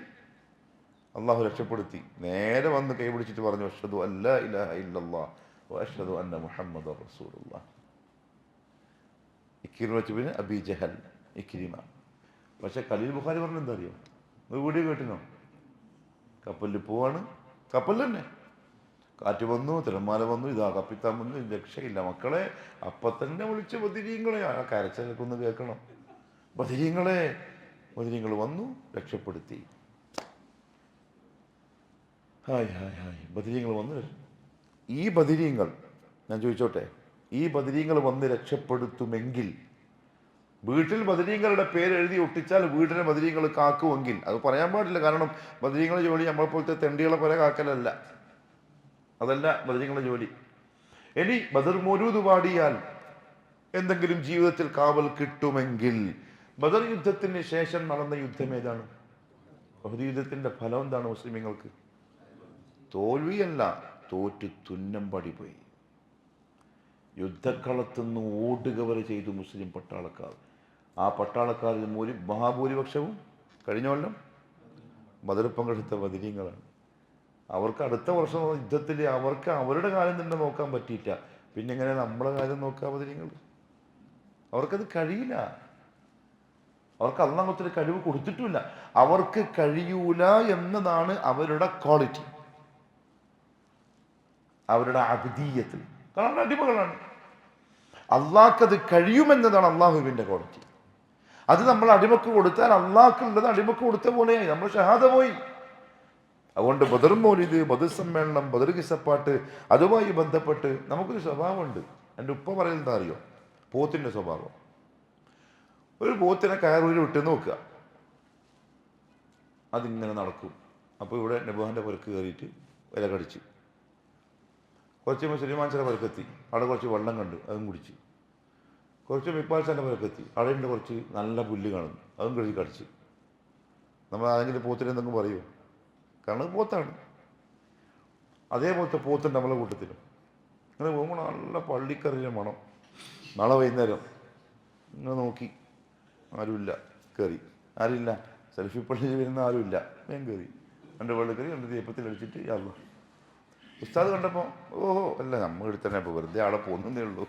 അള്ളാഹു രക്ഷപ്പെടുത്തി. നേരെ വന്ന് കൈ പിടിച്ചിട്ട് പറഞ്ഞു, അഷ്ഹദു അല്ലാ ഇലാഹ ഇല്ലല്ലാഹ് വ അഷ്ഹദു അന്ന മുഹമ്മദർ റസൂലുള്ളാഹ്. ഇക്രിമ അബീ ജഹൽ ഇക്രിമ. പക്ഷെ ഖലീൽ ബുഖാരി പറഞ്ഞ എന്താ അറിയോ? വീഡിയോ കേട്ടിനോ? കപ്പലിൽ പോവാണ്, കപ്പലിൽ തന്നെ കാറ്റ് വന്നു, തിരമാല വന്നു, ഇതാ കപ്പിത്താൻ വന്നു, രക്ഷയില്ല മക്കളെ. അപ്പൊ തന്നെ വിളിച്ച് ബദരീങ്ങളെ, ആ കരച്ചിലൊക്കെ ഒന്ന് കേൾക്കണം. ബദരീങ്ങൾ വന്നു, രക്ഷപ്പെടുത്തി. ഹായ് ഹായ് ഹായ്, ബദരീങ്ങൾ വന്നു. ഈ ബദരീങ്ങൾ, ഞാൻ ചോദിച്ചോട്ടെ, ഈ ബദരീങ്ങൾ വന്ന് രക്ഷപ്പെടുത്തുമെങ്കിൽ, വീട്ടിൽ ബദരീങ്ങളുടെ പേര് എഴുതി ഒട്ടിച്ചാൽ വീട്ടിലെ ബദരീങ്ങൾ കാക്കുമെങ്കിൽ, അത് പറയാൻ പാടില്ല. കാരണം ബദരീങ്ങളുടെ ജോലി നമ്മളെ പോലത്തെ തെണ്ടികളെ പോലെ കാക്കലല്ല, അതല്ല ബദരീങ്ങളുടെ ജോലി. ഇനി ബദർ മൗലൂദ് പാടിയാൽ എന്തെങ്കിലും ജീവിതത്തിൽ കാവൽ കിട്ടുമെങ്കിൽ, ബദർ യുദ്ധത്തിന് ശേഷം നടന്ന യുദ്ധം ഏതാണ്? ഉഹദ് യുദ്ധത്തിന്റെ ഫലം എന്താണ്? മുസ്ലിമീങ്ങൾക്ക് തോൽവിയല്ല, തോറ്റ് തുന്നമ്പടി പോയി. യുദ്ധക്കളത്തുനിന്ന് ഓടുക വരെ ചെയ്തു മുസ്ലിം പട്ടാളക്കാർ. ആ പട്ടാളക്കാരിൽ മഹാഭൂരിപക്ഷവും കഴിഞ്ഞ കൊല്ലം ബദർ പങ്കെടുത്ത ബദരീങ്ങളാണ്. അവർക്ക് അടുത്ത വർഷം യുദ്ധത്തിൽ അവർക്ക് അവരുടെ കാര്യം തന്നെ നോക്കാൻ പറ്റിയില്ല, പിന്നെ എങ്ങനെ നമ്മളെ കാര്യം നോക്കാൻ ബദരീങ്ങൾ? അവർക്കത് കഴിയില്ല. അവർക്ക് അള്ളാഹുവിന്റെ കഴിവ് കൊടുത്തിട്ടില്ല. അവർക്ക് കഴിയൂല എന്നതാണ് അവരുടെ ക്വാളിറ്റി, അവരുടെ അബ്ദീയത്തിൽ. കാരണം അടിമകളാണ്. അള്ളാഹ്ക്കത് കഴിയുമെന്നതാണ് അള്ളാഹുവിൻ്റെ ക്വാളിറ്റി. അത് നമ്മൾ അടിമക്ക് കൊടുത്താൽ അള്ളാഹ്ക്കുള്ളത് അടിമക്ക് കൊടുത്ത പോലെയായി, നമ്മൾ ഷഹാദ പോയി. അതുകൊണ്ട് ബദർ മൗലിദ്, ബദർ സമ്മേളനം, ബദർ കിസ്സപ്പാട്ട്, അതുമായി ബന്ധപ്പെട്ട് നമുക്കൊരു സ്വഭാവമുണ്ട്. എൻ്റെ ഉപ്പ പറയുന്നത് അറിയോ? പോത്തിൻ്റെ സ്വഭാവം. ഒരു പോത്തിനെ കയറൂരി വിട്ട് നോക്കുക, അതിങ്ങനെ നടക്കും. അപ്പോൾ ഇവിടെ നബുഹാൻ്റെ പുരക്ക് കയറിയിട്ട് വില കടിച്ച് കുറച്ച് സുലൈമാൻ ചില പുരക്കെത്തി, അവിടെ കുറച്ച് വെള്ളം കണ്ട് അതും കുടിച്ച്. കുറച്ച് മിപ്പാൽച്ചാൻ്റെ പുരക്കെത്തി, അവിടെയുണ്ട് കുറച്ച് നല്ല പുല്ല് കാണുന്നു, അതും കഴുകി കടിച്ച്. നമ്മൾ ആരെങ്കിലും പോത്തിനെ എന്തെങ്കിലും പറയുമോ? കാരണം പോത്താണ്. അതേപോലത്തെ പോത്തുണ്ട് നമ്മളെ കൂട്ടത്തിലും. ഇങ്ങനെ പോകുമ്പോൾ നല്ല പള്ളിക്കറിയ മണം. നാളെ വൈകുന്നേരം ഇങ്ങനെ നോക്കി, ആരുമില്ല, കയറി. ആരുമില്ല, സെൽഫി പള്ളിയിൽ വരുന്ന ആരുമില്ല, ഞാൻ കയറി. എൻ്റെ വെള്ളിക്കറി എൻ്റെ ദീപത്തിൽ അടിച്ചിട്ട് യാളോ ഉസ്താദ് കണ്ടപ്പോൾ ഓഹോ അല്ല നമ്മൾ എടുത്തന്നെ, അപ്പോൾ വെറുതെ ആളെ പോകുന്നതേ ഉള്ളൂ.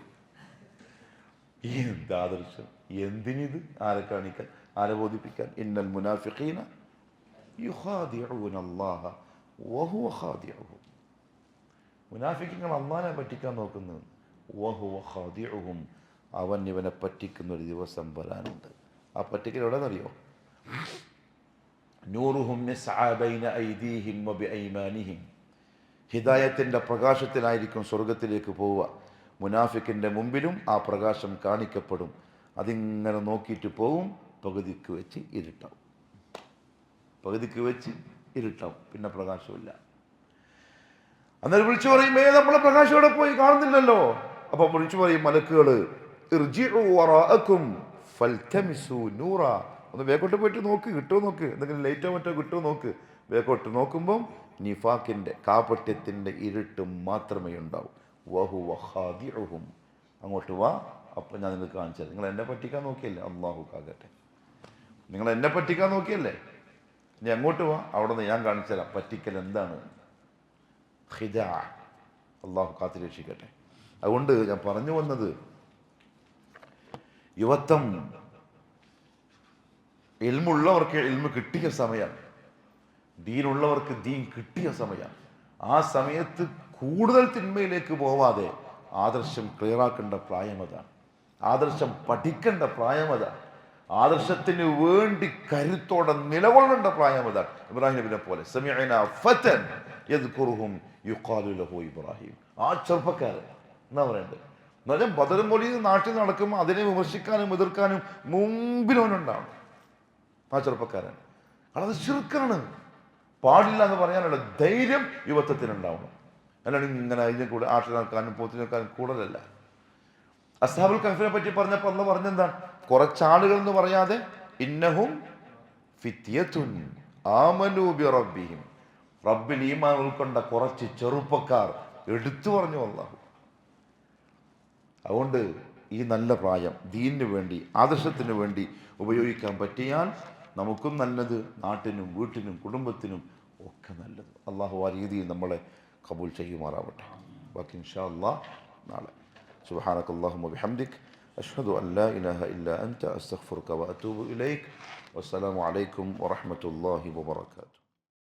എന്താ ആദർശം, എന്തിനിത്? ആരെ കാണിക്കാൻ, ആരെ ബോധിപ്പിക്കാൻ? ഇന്നൽ മുനാഫിഖീന യുഖാദിഊന അല്ലാഹ വഹുവ ഖാദിഉഹും. മുനാഫിഖീങ്ങൾ അല്ലാഹനെ പറ്റിക്കാൻ നോക്കുന്നത്, വഹുവ ഖാദിഉഹും, അവൻ ഇവനെ പറ്റിക്കുന്ന ഒരു ദിവസം വരാനുണ്ട്. ആ പറ്റിക്കൽ എവിടെയെന്നറിയോ? നൂറുഹും യസ്ആ ബൈന ഐദീഹിം വബിഐമാനിഹിം. ഹിദായത്തിൻ്റെ പ്രകാശത്തിലായിരിക്കും സ്വർഗത്തിലേക്ക് പോവുക. മുനാഫിക്കിൻ്റെ മുമ്പിലും ആ പ്രകാശം കാണിക്കപ്പെടും. അതിങ്ങനെ നോക്കിയിട്ട് പോവും, പകുതിക്ക് വെച്ച് ഇരുട്ടാവും. പകുതിക്ക് വെച്ച് ഇരുട്ടാവും, പിന്നെ പ്രകാശമില്ല. അന്നേരം വിളിച്ചു പറയും, നമ്മളെ പ്രകാശം ഇവിടെ പോയി, കാണുന്നില്ലല്ലോ. അപ്പം വിളിച്ചു പറയും മലക്കുകൾ, ഇർജിഉ വറാഅകും ഫൽതമിസു നൂറ. ഒന്ന് വേക്കോട്ട് പോയിട്ട് നോക്ക്, കിട്ടുമോ നോക്ക്, എന്തെങ്കിലും ലൈറ്റോ മറ്റോ കിട്ടുമോ നോക്ക്. വേക്കോട്ട് നോക്കുമ്പം നിഫാക്കിൻ്റെ കാപട്യത്തിൻ്റെ ഇരുട്ട് മാത്രമേ ഉണ്ടാവൂ. വഹുവ ഖാദിഉഹും. അങ്ങോട്ട് വാ, അപ്പം ഞാൻ നിങ്ങൾക്ക് കാണിച്ചത്. നിങ്ങൾ എന്നെ പറ്റിക്കാൻ നോക്കിയല്ലേ? അല്ലാഹു കാകട്ടെ, നിങ്ങൾ എന്നെ പറ്റിക്കാൻ നോക്കിയല്ലേ? ഇനി അങ്ങോട്ട് വാ, അവിടെ നിന്ന് ഞാൻ കാണിച്ചു തരാം പറ്റിക്കൽ എന്താണ്. ഖിദാ. അള്ളാഹു കാത്തുരക്ഷിക്കട്ടെ. അതുകൊണ്ട് ഞാൻ പറഞ്ഞു വന്നത്, യുവത്വം ഇൽമുള്ളവർക്ക് ഇൽമു കിട്ടിയ സമയം, ദീനുള്ളവർക്ക് ദീൻ കിട്ടിയ സമയം. ആ സമയത്ത് കൂടുതൽ തിന്മയിലേക്ക് പോവാതെ ആദർശം ക്ലിയറാക്കേണ്ട പ്രായം അതാണ്. ആദർശം പഠിക്കേണ്ട പ്രായം അതാണ്. ആദർശത്തിന് വേണ്ടി കരുത്തോടെ നിലകൊള്ളേണ്ട പ്രായം അതാണ്. ഇബ്രാഹിം നബിനെ പോലെ സമിഅനാ ഫതൻ യദ്കുറുഹും യുഖാലു ലഹു ഇബ്രാഹിം. ആ ചെറുപ്പക്കാരൻ എന്നാ പറയണ്ടത്. എന്നുവെച്ചാൽ ബദർ മൗലിദ് നാട്ടിൽ നടക്കുമ്പോൾ അതിനെ വിമർശിക്കാനും എതിർക്കാനും മുമ്പിലോനുണ്ടാവണം ആ ചെറുപ്പക്കാരൻ. അത് ശിർക്കാണ്, പാടില്ല എന്ന് പറയാനുള്ള ധൈര്യം യുവത്വത്തിനുണ്ടാവണം. അല്ലാണ്ട് ഇങ്ങനെ ഇതിനെ കൂടെ ആട്ടിൽ നിൽക്കാനും പോത്തിൽ നിൽക്കാനും കൂടുതലല്ല. അസ്ഹാബുൽ കഹ്ഫിനെ പറ്റി പറഞ്ഞപ്പോൾ അള്ളാഹ് പറഞ്ഞെന്താണ്? കുറച്ചാളുകൾ എന്ന് പറയാതെ ഇന്നഹും ഫിത്യത്തുൻ ആമനൂ ബിറബ്ബിഹിം. റബ്ബിൽ ഈമാൻ ഉൾക്കൊണ്ട കുറച്ച് ചെറുപ്പക്കാർ എടുത്തു പറഞ്ഞു അള്ളാഹു. അതുകൊണ്ട് ഈ നല്ല പ്രായം ദീനിന് വേണ്ടി, ആദർശത്തിന് വേണ്ടി ഉപയോഗിക്കാൻ പറ്റിയാൽ നമുക്കും നല്ലത്, നാട്ടിനും വീട്ടിനും കുടുംബത്തിനും ഒക്കെ നല്ലത്. അള്ളാഹു ആ രീതിയിൽ നമ്മളെ കബൂൽ ചെയ്യുമാറാവട്ടെ. ബാക്കി ഇൻഷാ അല്ലാഹ് നാളെ. സുബ്ഹാനക അല്ലാഹുമ്മ ബിഹംദിക് അഷ്ഹദു അൻ ലാ ഇലാഹ ഇല്ലാ അൻത അസ്തഗ്ഫിറുക വഅതൂബു ഇലൈക്. വസ്സലാമു അലൈക്കും വറഹ്മത്തുള്ളാഹി വബറകാതുഹു.